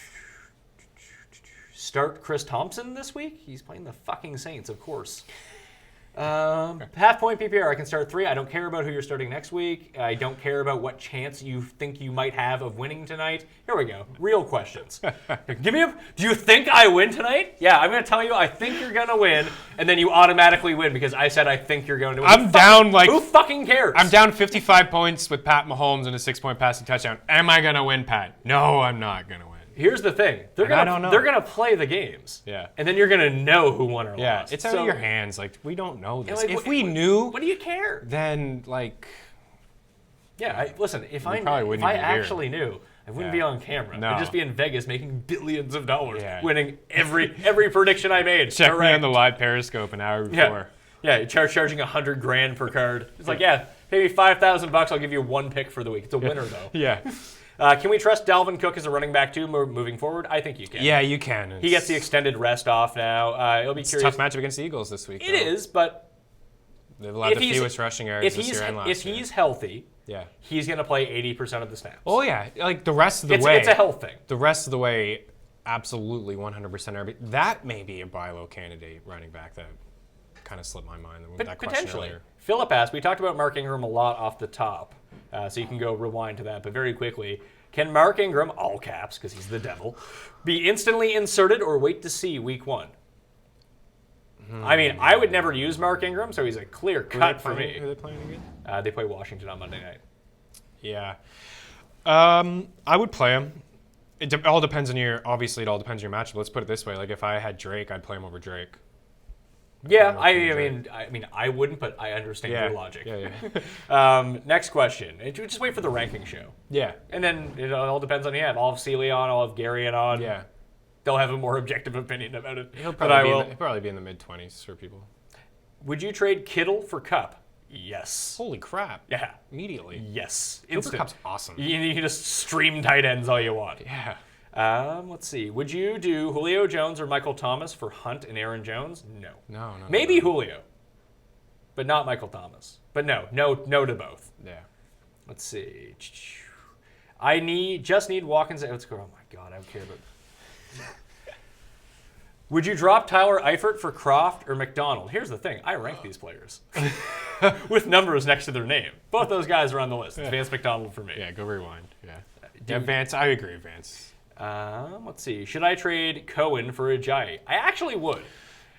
start Chris Thompson this week? He's playing the fucking Saints, of course. Half point PPR, I can start 3. I don't care about who you're starting next week. I don't care about what chance you think you might have of winning tonight. Here we go. Real questions. Do you think I win tonight? Yeah, I'm going to tell you I think you're going to win, and then you automatically win because I said I think you're going to win. Who fucking cares? I'm down 55 points with Pat Mahomes and a 6-point passing touchdown. Am I going to win, Pat? No, I'm not going to win. Here's the thing. They're gonna play the games. Yeah. And then you're gonna know who won or lost. It's out of your hands. Like, we don't know this. Like, if we knew, what do you care? Then Listen, if I actually knew, I wouldn't be on camera. No. I'd just be in Vegas making billions of dollars, winning every prediction I made. Check me on the live Periscope an hour before. Yeah, charging $100,000 per card. It's like, pay me $5,000. I'll give you 1 pick for the week. It's a winner though. Yeah. Can we trust Dalvin Cook as a running back too moving forward? I think you can. Yeah, you can. He gets the extended rest off now. It'll be curious. It's a tough matchup against the Eagles this week. It is, but they've allowed the fewest rushing areas this year and last year. If he's healthy, he's going to play 80% of the snaps. Oh yeah, like the rest of the way. It's a health thing. The rest of the way, absolutely 100% RB. That may be a buy low candidate running back that kind of slipped my mind. That potentially. Philip asked, we talked about Mark Ingram a lot off the top, so you can go rewind to that, but very quickly. Can Mark Ingram, all caps because he's the devil, be instantly inserted or wait to see week 1? I mean, I would never use Mark Ingram, so he's a clear cut for me. Who are they playing again? They play Washington on Monday night. Yeah. I would play him. It all depends on your matchup. Let's put it this way. Like, if I had Drake, I'd play him over Drake. Yeah, I mean, I wouldn't, but I understand your logic. Yeah. Next question. Just wait for the ranking show. Yeah. And then it all depends on who you have. I'll have Sealy on. I'll have Gary on. Yeah. They'll have a more objective opinion about it. He'll probably be in the mid-20s for people. Would you trade Kittle for Cup? Yes. Holy crap. Yeah. Immediately. Yes. Cooper Cup's awesome. You can just stream tight ends all you want. Yeah. Let's see. Would you do Julio Jones or Michael Thomas for Hunt and Aaron Jones? No. No. Maybe Julio, but not Michael Thomas. But no to both. Yeah. Let's see. I just need Watkins. Let's go. Oh my God, I don't care about. Would you drop Tyler Eifert for Croft or McDonald? Here's the thing. I rank these players with numbers next to their name. Both those guys are on the list. It's Vance McDonald for me. Yeah, go rewind. Yeah. Vance, I agree, Vance. Let's see. Should I trade Cohen for Ajayi? I actually would.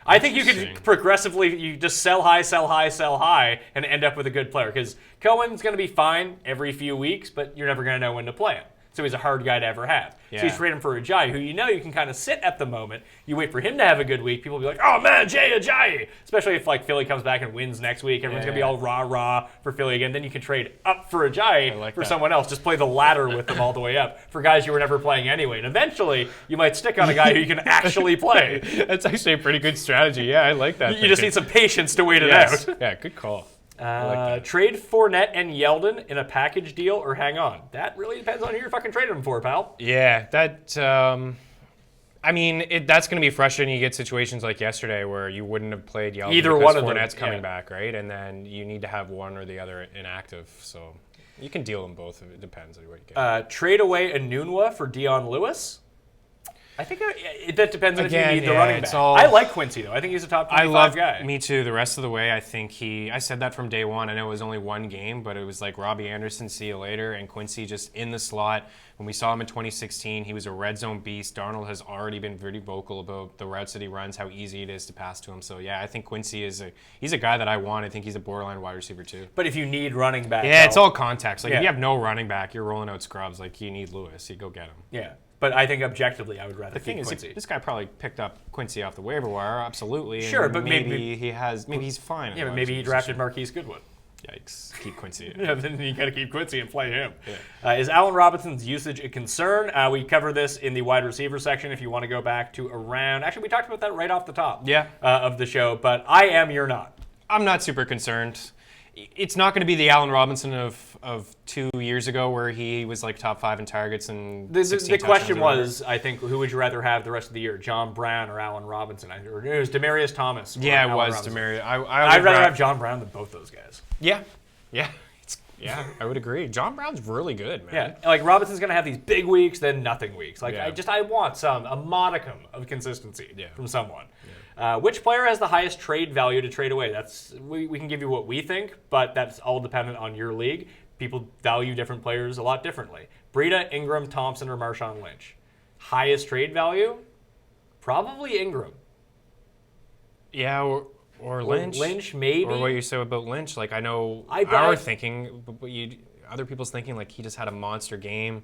I think you could progressively, just sell high, and end up with a good player. Because Cohen's going to be fine every few weeks, but you're never going to know when to play him. So he's a hard guy to ever have. Yeah. So you trade him for Ajayi, who you can kind of sit at the moment. You wait for him to have a good week. People will be like, oh man, Ajayi. Especially if Philly comes back and wins next week. Everyone's going to be all rah-rah for Philly again. Then you can trade up for Ajayi for someone else. Just play the ladder with them all the way up for guys you were never playing anyway. And eventually, you might stick on a guy who you can actually play. That's actually a pretty good strategy. Yeah, I like that. You just need some patience to wait it out. Yeah, good call. Trade Fournette and Yeldon in a package deal or hang on? That really depends on who you're fucking trading them for, pal. Yeah, that's going to be frustrating. You get situations like yesterday where you wouldn't have played Yeldon either one of them. Fournette's coming back, right? And then you need to have one or the other inactive. So you can deal them both. It depends on what you get. Trade away Enunwa for Dion Lewis. I think that depends on if you need the running back. I like Quincy, though. I think he's a top 25 guy. Me too. The rest of the way, I think I said that from day one. I know it was only one game, but it was like Robbie Anderson, see you later, and Quincy just in the slot. When we saw him in 2016, he was a red zone beast. Darnold has already been very vocal about the routes that he runs, how easy it is to pass to him. So, yeah, I think Quincy he's a guy that I want. I think he's a borderline wide receiver, too. But if you need running back... Yeah, it's all context. Like, if you have no running back, you're rolling out scrubs. Like, you need Lewis. You go get him. Yeah. But I think objectively, I would rather keep Quincy. This guy probably picked up Quincy off the waiver wire, absolutely. Sure, but maybe he's fine. Yeah, but maybe he drafted Marquise Goodwin. Yikes! Keep Quincy. Yeah, then you got to keep Quincy and play him. Yeah. Is Allen Robinson's usage a concern? We cover this in the wide receiver section. If you want to go back to around, actually, we talked about that right off the top. Of the show. But you're not. I'm not super concerned. It's not going to be the Allen Robinson of 2 years ago where he was like top 5 in targets and the question was, I think, who would you rather have the rest of the year, John Brown or Allen Robinson? Or it was Demaryius Thomas. Yeah, it was Demaryius. I'd rather have John Brown than both those guys. Yeah. Yeah, I would agree. John Brown's really good, man. Yeah, like Robinson's gonna have these big weeks, then nothing weeks. Like Yeah. I want a modicum of consistency Yeah. from someone. Which player has the highest trade value to trade away? We can give you what we think, but that's all dependent on your league. People value different players a lot differently. Breida, Ingram, Thompson, or Marshawn Lynch. Highest trade value? Probably Ingram. Yeah, or Lynch. Lynch, maybe. Or what you said about Lynch. Like, I know I- our thinking, but other people's thinking, like, he just had a monster game.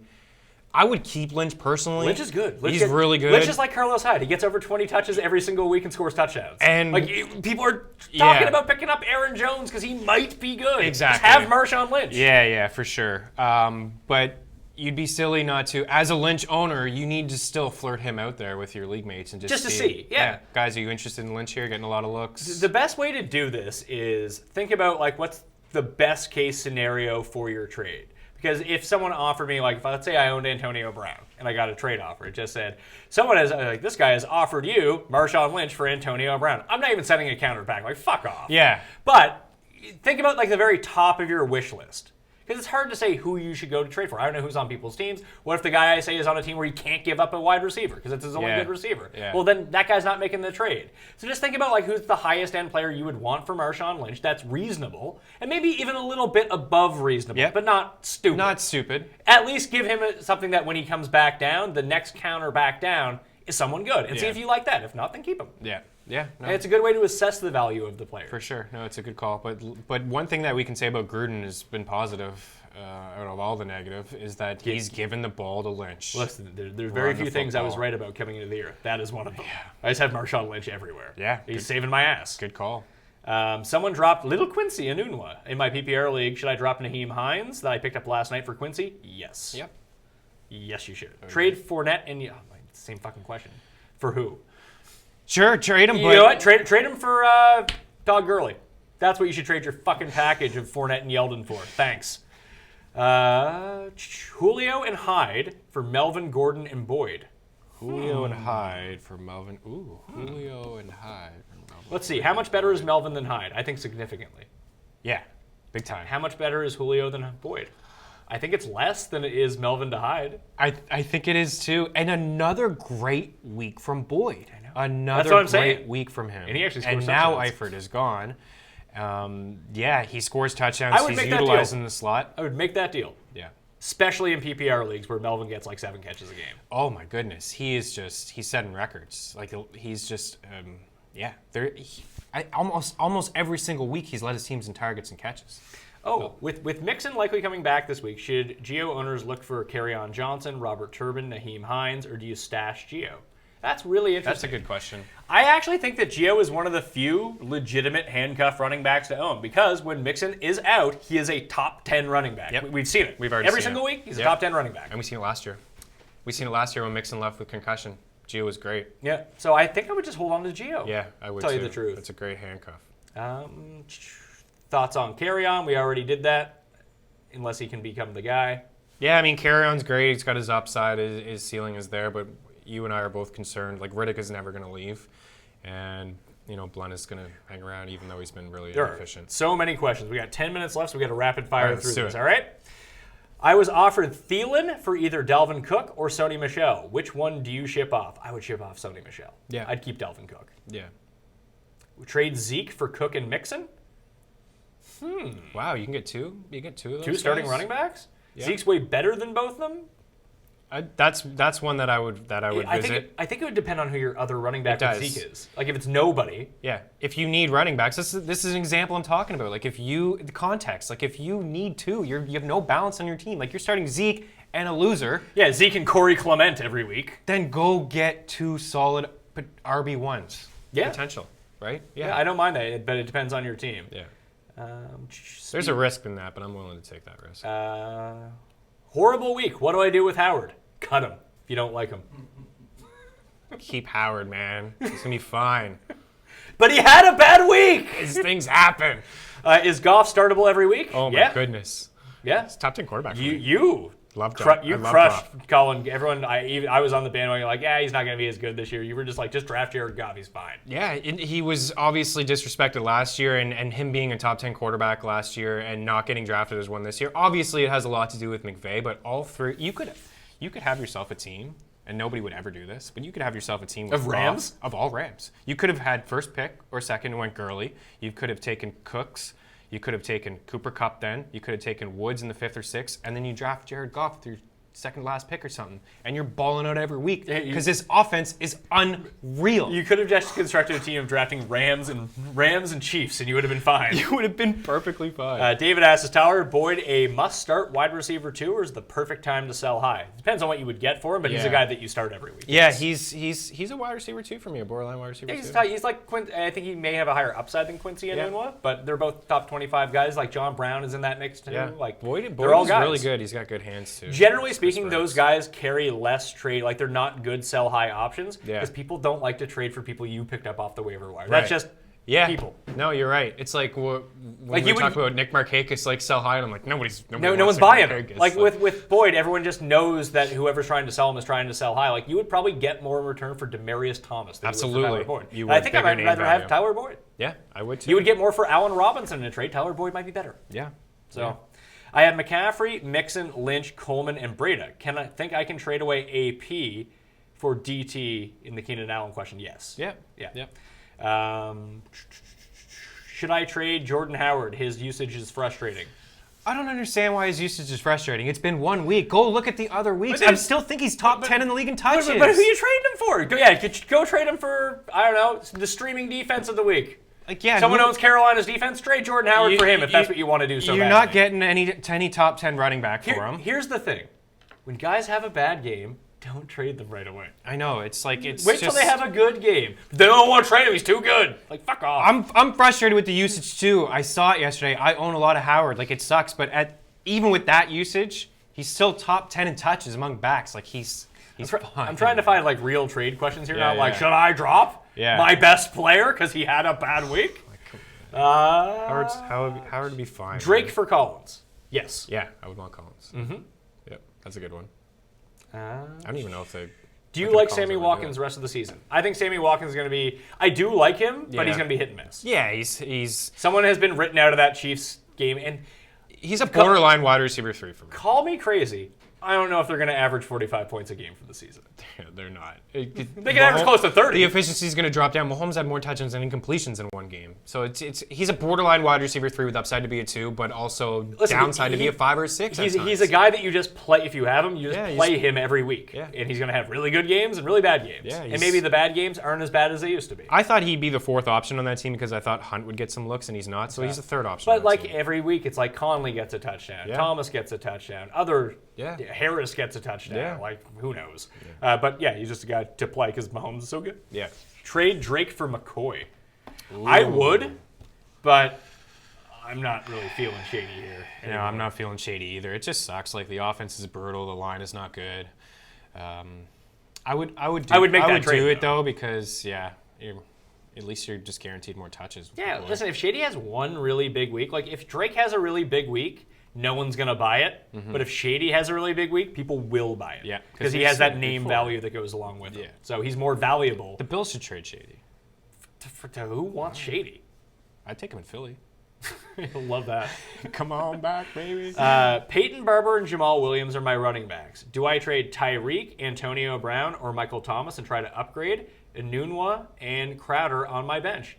I would keep Lynch personally. Lynch is good. He's really good. Lynch is like Carlos Hyde. He gets over 20 touches every single week and scores touchdowns. And- people are talking Yeah. about picking up Aaron Jones because he might be good. Exactly. Just have Marshawn Lynch. Yeah, for sure. But you'd be silly not to. As a Lynch owner, you need to still flirt him out there with your league mates and just to see. Yeah. Guys, are you interested in Lynch here? Getting a lot of looks. The best way to do this is think about like what's the best case scenario for your trade. Because if someone offered me, like, let's say I owned Antonio Brown and I got a trade offer, it just said, this guy has offered you Marshawn Lynch for Antonio Brown. I'm not even sending a counter back. Like, fuck off. Yeah. But think about like the very top of your wish list. Because it's hard to say who you should go to trade for. I don't know who's on people's teams. What if the guy I say is on a team where he can't give up a wide receiver because it's his only Yeah. good receiver? Yeah. Well, then that guy's not making the trade. So just think about like who's the highest end player you would want for Marshawn Lynch that's reasonable and maybe even a little bit above reasonable, Yep. but not stupid. Not stupid. At least give him something that when he comes back down, the next counter back down is someone good. And see Yeah. if you like that. If not, then keep him. Yeah. No, And it's a good way to assess the value of the player. for sure. No, it's a good call. But one thing that we can say about Gruden has been positive out of all the negative is that he's given the ball to Lynch. Listen, there's very Run the few things I was football. right about coming into the year. That is one of them. I just have Marshawn Lynch everywhere. Yeah, He's good. saving my ass. Good call. Someone dropped Little Quincy Enunwa in my PPR league. Should I drop Naheem Hines that I picked up last night for Quincy? Yes. Yep. Yes, you should. Trade Fournette and same fucking question. For who? Sure, trade him. You know what? Trade him for Todd Gurley. That's what you should trade your fucking package of Fournette and Yeldon for. Thanks. Julio and Hyde for Melvin, Gordon, and Boyd. Julio and Hyde for Melvin. Ooh, Julio and Hyde for Melvin. Let's see. How much better is Melvin than Hyde? I think significantly. Yeah, big time. How much better is Julio than Boyd? I think it's less than it is Melvin to Hyde. I think it is too. And another great week from Boyd. I know. Another what I'm great saying. week from him. And he actually scores And now touchdowns. Eifert is gone. Yeah, he scores touchdowns. I would He's make that utilized deal. in the slot. I would make that deal. Yeah. Especially in PPR leagues where Melvin gets like 7 catches a game. Oh my goodness, he's setting records. Like he's just almost every single week he's led his teams in targets and catches. Oh, with Mixon likely coming back this week, should Gio owners look for Kerryon Johnson, Robert Turbin, Naheem Hines, or do you stash Gio? That's really interesting. That's a good question. I actually think that Gio is one of the few legitimate handcuff running backs to own because when Mixon is out, he is a top 10 running back. Yep. We've seen it. We've already Every seen single it. week, he's Yep. a top 10 running back. And we've seen it last year. We've seen it last year when Mixon left with concussion. Gio was great. Yeah, so I think I would just hold on to Gio. Yeah, I would Tell you too. the truth. It's a great handcuff. Thoughts on Kerryon? We already did that, unless he can become the guy. Yeah, I mean, Kerryon's great. He's got his upside. His ceiling is there, but you and I are both concerned. Like, Riddick is never going to leave. And, Blunt is going to hang around, even though he's been really There are inefficient. so many questions. We got 10 minutes left, so we got to rapid fire All right, through let's do this, it. all right? I was offered Thielen for either Dalvin Cook or Sony Michel. Which one do you ship off? I would ship off Sony Michel. Yeah. I'd keep Dalvin Cook. Yeah. Trade Zeke for Cook and Mixon? Wow, you can get two? You get two of those Two starting guys? running backs? Yeah. Zeke's way better than both of them? That's one that I would I visit. think it would depend on who your other running back It with does. Zeke is. Like if it's nobody, Yeah, if you need running backs, this is an example I'm talking about. Like the context, like if you need two, you have no balance on your team. Like you're starting Zeke and a loser, yeah, Zeke and Corey Clement every week. then go get two solid RB1s. Yeah. Potential, right? Yeah, I don't mind that, but it depends on your team. Yeah. Um, There's a risk in that, but I'm willing to take that risk. horrible week. What do I do with Howard? Cut him if you don't like him. Keep Howard, man. He's gonna be fine. But he had a bad week. These things happen. Is Goff startable every week? Oh my yeah. goodness. Yeah. Top 10 quarterback. For me. You Love Goff. You crushed Colin. Everyone, I was on the bandwagon like, yeah, he's not going to be as good this year. You were just like, just draft Jared Goff. He's fine. Yeah, he was obviously disrespected last year, and him being a top 10 quarterback last year and not getting drafted as one this year. Obviously, it has a lot to do with McVay, but all three, you could have yourself a team, and nobody would ever do this, but you could have yourself a team of Rams? Of all Rams. You could have had first pick or second and went Gurley. You could have taken Cooks. You could have taken Cooper Kupp then. You could have taken Woods in the 5th or 6th, and then you draft Jared Goff through second last pick or something, and you're balling out every week because this offense is unreal. You could have just constructed a team of drafting Rams and Chiefs, and you would have been fine. You would have been perfectly fine. David asks, is Tyler Boyd a must-start wide receiver too, or is the perfect time to sell high? Depends on what you would get for him, but he's a guy that you start every week. Yeah, he's a wide receiver too for me, a borderline wide receiver too. He's like I think he may have a higher upside than Quincy Enunwa, but they're both top 25 guys. Like John Brown is in that mix too. Yeah. Like Boyd they're all is guys. really good. He's got good hands too. Generally speaking, those guys carry less trade. Like they're not good sell high options because people don't like to trade for people you picked up off the waiver wire. That's just people. No, you're right. It's like when we talk about Nick Markakis, like sell high, and I'm like, no one's buying him. Like with Boyd, everyone just knows that whoever's trying to sell him is trying to sell high. Like you would probably get more in return for Demarius Thomas than you would for Tyler Boyd. I think I might rather have Tyler Boyd. Yeah, I would too. You would get more for Allen Robinson in a trade. Tyler Boyd might be better. Yeah. So. I had McCaffrey, Mixon, Lynch, Coleman, and Breda. I think I can trade away AP for DT in the Keenan Allen question? Yes. Yeah. Should I trade Jordan Howard? His usage is frustrating. I don't understand why his usage is frustrating. It's been 1 week. Go look at the other weeks. I still think he's top 10 in the league in touches. But who are you trading him for? Go trade him for, I don't know, the streaming defense of the week. Someone owns Carolina's defense, trade Jordan Howard for him if that's what you want to do so You're not getting any top 10 running back for him. Here's the thing. When guys have a bad game, don't trade them right away. I know. It's like it's Wait till they have a good game. They don't want to trade him. He's too good. Like, fuck off. I'm frustrated with the usage, too. I saw it yesterday. I own a lot of Howard. Like, it sucks. But even with that usage, he's still top 10 in touches among backs. Like, he's fine. I'm trying to find, like, real trade questions here now. Like, should I drop my best player because he had a bad week? Howard would be fine. Drake for Collins. Yes. Yeah, I would want Collins. Mm-hmm. Yep, that's a good one. I don't even know if they... Do you like Sammy Watkins the rest of the season? I think Sammy Watkins is going to be... I do like him, but he's going to be hit and miss. Yeah, he's... Someone has been written out of that Chiefs game, and... He's a borderline wide receiver 3 for me. Call me crazy. I don't know if they're going to average 45 points a game for the season. They're not. They can average close to 30. The efficiency is going to drop down. Mahomes had more touchdowns and incompletions in one game. So he's a borderline wide receiver 3 with upside to be a 2, but also downside to be a 5 or a 6. He's a guy that you just play. If you have him, you just play him every week. Yeah. And he's going to have really good games and really bad games. Yeah, and maybe the bad games aren't as bad as they used to be. I thought he'd be the 4th option on that team because I thought Hunt would get some looks, and he's not. So he's the 3rd option. But like every week, it's like Conley gets a touchdown. Yeah. Thomas gets a touchdown. Harris gets a touchdown. Yeah. Like, who knows? Yeah. But yeah, he's just a guy to play because Mahomes is so good. Yeah. Trade Drake for McCoy. Ooh. I would, but I'm not really feeling shady here. No, I'm not feeling shady either. It just sucks. Like, the offense is brutal. The line is not good. I would do it though because at least you're just guaranteed more touches. Yeah. Listen, if Shady has one really big week, like if Drake has a really big week, no one's going to buy it. Mm-hmm. But if Shady has a really big week, people will buy it. Yeah. Because he has that name value that goes along with it. So he's more valuable. The Bills should trade Shady. To who wants Shady? I'd take him in Philly. You'll love that. Come on back, baby. Peyton Barber and Jamal Williams are my running backs. Do I trade Tyreek, Antonio Brown, or Michael Thomas and try to upgrade Enunwa and Crowder on my bench?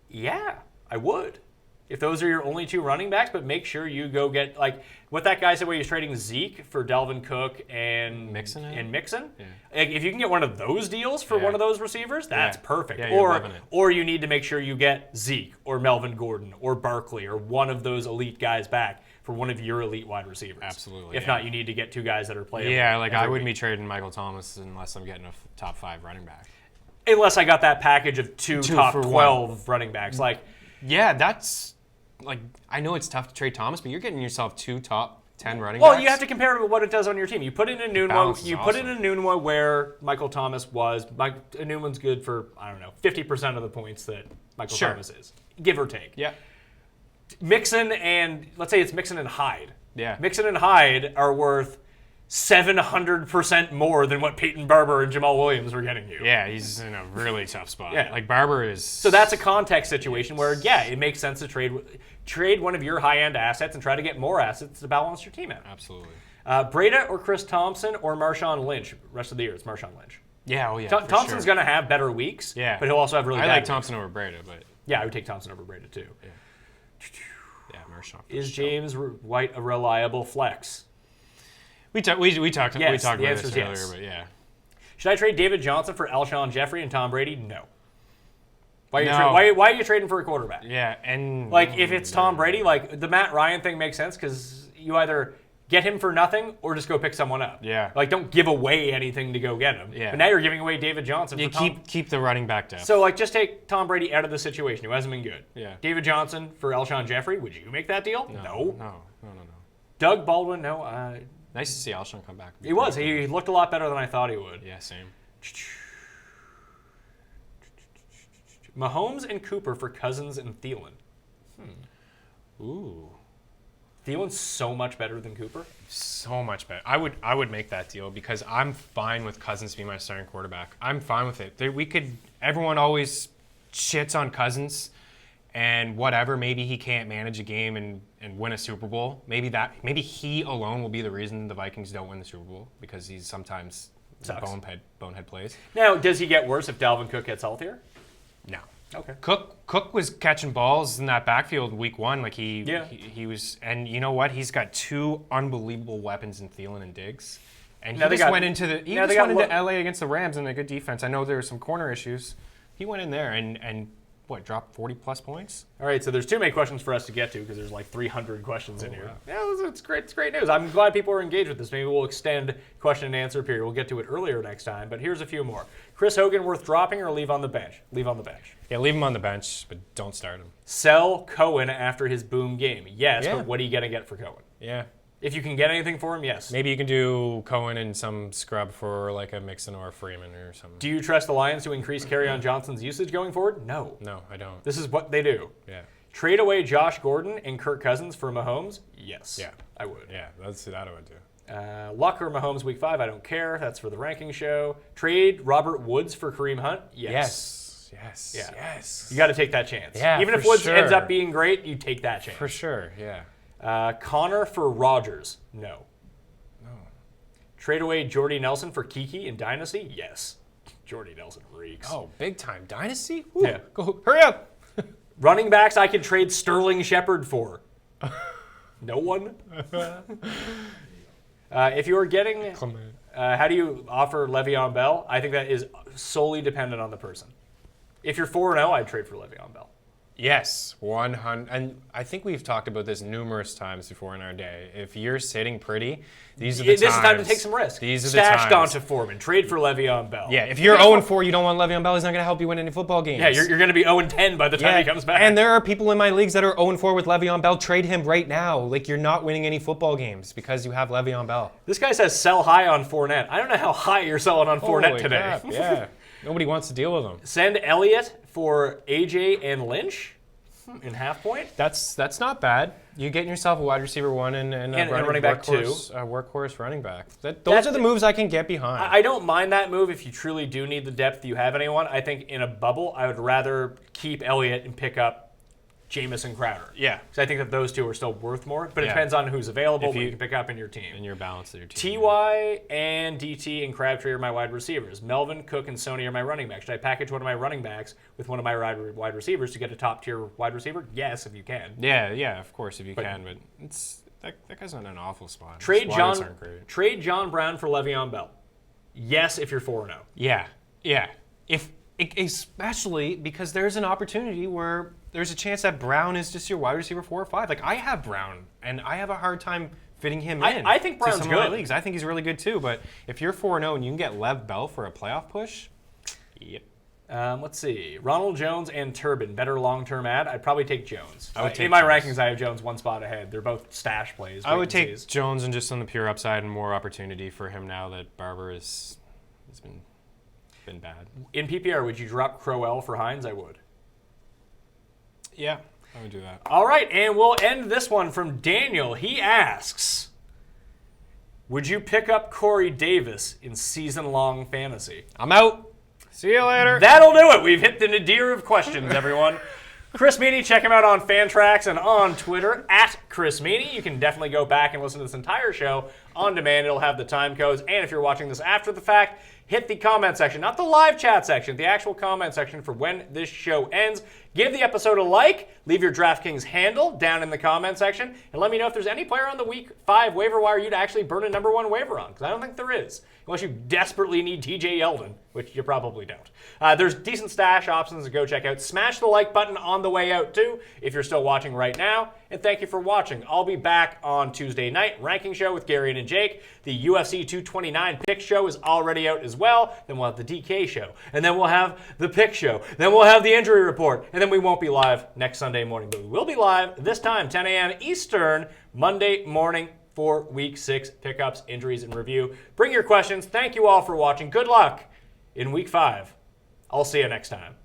Yeah, I would. If those are your only 2 running backs, but make sure you go get, like, what that guy said where he's trading Zeke for Dalvin Cook and Mixon. Yeah. Like, if you can get one of those deals for one of those receivers, that's perfect. Yeah, or you need to make sure you get Zeke or Melvin Gordon or Barkley or one of those elite guys back for one of your elite wide receivers. Absolutely. If not, you need to get 2 guys that are playing. Yeah, like I wouldn't be trading Michael Thomas unless I'm getting a top 5 running back. Unless I got that package of 2 top 12 running backs. Like, yeah, that's... Like, I know it's tough to trade Thomas, but you're getting yourself 2 top 10 running backs. Well, you have to compare it with what it does on your team. You put in Enunwa where Michael Thomas was. Enunwa's good for, I don't know, 50% of the points that Michael Thomas is, give or take. Yeah. Mixon and, let's say it's Mixon and Hyde. Yeah. Mixon and Hyde are worth 700% more than what Peyton Barber and Jamal Williams were getting you. Yeah, he's in a really tough spot. Yeah. Like Barber is. So that's a context situation where, yeah, it makes sense to trade one of your high-end assets and try to get more assets to balance your team out. Absolutely. Breda or Chris Thompson or Marshawn Lynch. Rest of the year, it's Marshawn Lynch. Yeah, for Thompson's sure. going to have better weeks, Yeah. but he'll also have really I bad like weeks. Thompson over Breda, but Yeah, I would take Thompson over Breda too. yeah, Marshawn. Is James White a reliable flex? We talked Yes, about the this answer's earlier, yes. but yeah. Should I trade David Johnson for Alshon Jeffrey and Tom Brady? No. Why are you, No. why are you trading for a quarterback? Yeah, and Like, if it's Tom Brady, like, the Matt Ryan thing makes sense because you either get him for nothing or just go pick someone up. Yeah. Like, don't give away anything to go get him. Yeah. But now you're giving away David Johnson you for Tom. keep the running back depth. So, like, just take Tom Brady out of the situation who hasn't been good. Yeah. David Johnson for Alshon Jeffrey. Would you make that deal? no. Doug Baldwin, no. Nice to see Alshon come back. He was. He looked a lot better than I thought he would. Yeah, same. Mahomes and Cooper for Cousins and Thielen. Ooh, Thielen's so much better than Cooper. so much better. I would make that deal because I'm fine with Cousins being my starting quarterback. I'm fine with it. Everyone always shits on Cousins and whatever. Maybe he can't manage a game and win a Super Bowl. Maybe he alone will be the reason the Vikings don't win the Super Bowl because he's sometimes Sucks. bonehead plays. Now, does he get worse if Dalvin Cook gets healthier? No. Okay. Cook was catching balls in that backfield week one. Like he was, and you know what? He's got two unbelievable weapons in Thielen and Diggs. And he just went into LA against the Rams in a good defense. I know there were some corner issues. He went in there and dropped 40+ points? All right, so there's too many questions for us to get to because there's like 300 questions in here. Wow. Yeah, it's great. It's great news. I'm glad people are engaged with this. Maybe we'll extend question and answer period. We'll get to it earlier next time, but here's a few more. Chris Hogan worth dropping or leave on the bench? Leave on the bench. Yeah, leave him on the bench, but don't start him. Sell Cohen after his boom game. Yes, Yeah. but what are you going to get for Cohen? Yeah. If you can get anything for him, yes. Maybe you can do Cohen and some scrub for like a Mixon or a Freeman or something. Do you trust the Lions to increase Kerryon Johnson's usage going forward? No. No, I don't. This is what they do. Yeah. Trade away Josh Gordon and Kirk Cousins for Mahomes? Yes. Yeah. I would. Yeah, that I would do. Luck or Mahomes week 5? I don't care. That's for the ranking show. Trade Robert Woods for Kareem Hunt? Yes. Yeah. Yes. You got to take that chance. Yeah, Even if for Woods sure. ends up being great, you take that chance. For sure, yeah. Connor for Rodgers? No. Trade away Jordy Nelson for Kiki in Dynasty? Yes. Jordy Nelson reeks. Oh, big time. Dynasty? Woo. Yeah. Go, hurry up. Running backs I could trade Sterling Shepard for. No one? If you were getting... how do you offer Le'Veon Bell? I think that is solely dependent on the person. If you're 4-0, I'd trade for Le'Veon Bell. Yes, 100. And I think we've talked about this numerous times before in our day. If you're sitting pretty, these are the times. This is time to take some risks. These are Stash the times. Donta Foreman. Trade for Le'Veon Bell. Yeah, if you're 0-4, you don't want Le'Veon Bell. He's not going to help you win any football games. Yeah, you're going to be 0-10 by the time he comes back. And there are people in my leagues that are 0-4 with Le'Veon Bell. Trade him right now. Like, you're not winning any football games because you have Le'Veon Bell. This guy says sell high on Fournette. I don't know how high you're selling on Fournette Holy today. crap, yeah. Nobody wants to deal with him. Send Elliott for AJ and Lynch in half point. That's not bad. You're getting yourself a wide receiver 1 and a running back 2. Workhorse running back. Those are the moves I can get behind. I don't mind that move if you truly do need the depth. You have anyone. I think in a bubble, I would rather keep Elliott and pick up Jamison Crowder. Yeah. Because I think that those two are still worth more, but it Yeah. depends on who's available, If what you- you can pick up in your team. And your balance of your team. TY and DT and Crabtree are my wide receivers. Melvin, Cook, and Sony are my running backs. Should I package one of my running backs with one of my wide receivers to get a top-tier wide receiver? Yes, if you can. Yeah, of course, if you can, but it's that guy's not in an awful spot. Trade His wide aren't John, great. trade John Brown for Le'Veon Bell. Yes, if you're 4-0. Yeah. Especially because there's an opportunity where there's a chance that Brown is just your wide receiver 4 or 5. Like, I have Brown, and I have a hard time fitting him in. I think to Brown's some of my good. leagues. I think he's really good too. But if you're 4-0 and you can get Lev Bell for a playoff push, yep. Let's see. Ronald Jones and Turbin. Better long-term ad? I'd probably take Jones. I would take in my Jones. rankings, I have Jones one spot ahead. They're both stash plays. I would wait and take sees. Jones and just on the pure upside and more opportunity for him now that Barber has been bad. In PPR, would you drop Crowell for Hines? I would. Yeah, I would do that. All right, and we'll end this one from Daniel. He asks, Would you pick up Corey Davis in season-long fantasy? I'm out. See you later. That'll do it. We've hit the nadir of questions, everyone. Chris Meaney, check him out on Fantrax and on Twitter, @Chris Meaney. You can definitely go back and listen to this entire show on demand. It'll have the time codes. And if you're watching this after the fact, hit the comment section, not the live chat section, the actual comment section for when this show ends. Give the episode a like, leave your DraftKings handle down in the comment section, and let me know if there's any player on the Week 5 waiver wire you'd actually burn a number 1 waiver on, because I don't think there is, unless you desperately need TJ Yeldon, which you probably don't. There's decent stash options to go check out. Smash the like button on the way out, too, if you're still watching right now, and thank you for watching. I'll be back on Tuesday night, ranking show with Gary and Jake. The UFC 229 pick show is already out as well. Then we'll have the DK show, and then we'll have the pick show, then we'll have the injury report, and then we won't be live next Sunday morning, but we will be live this time, 10 a.m. Eastern, Monday morning for Week 6 pickups, injuries, and review. Bring your questions. Thank you all for watching. Good luck in Week 5. I'll see you next time.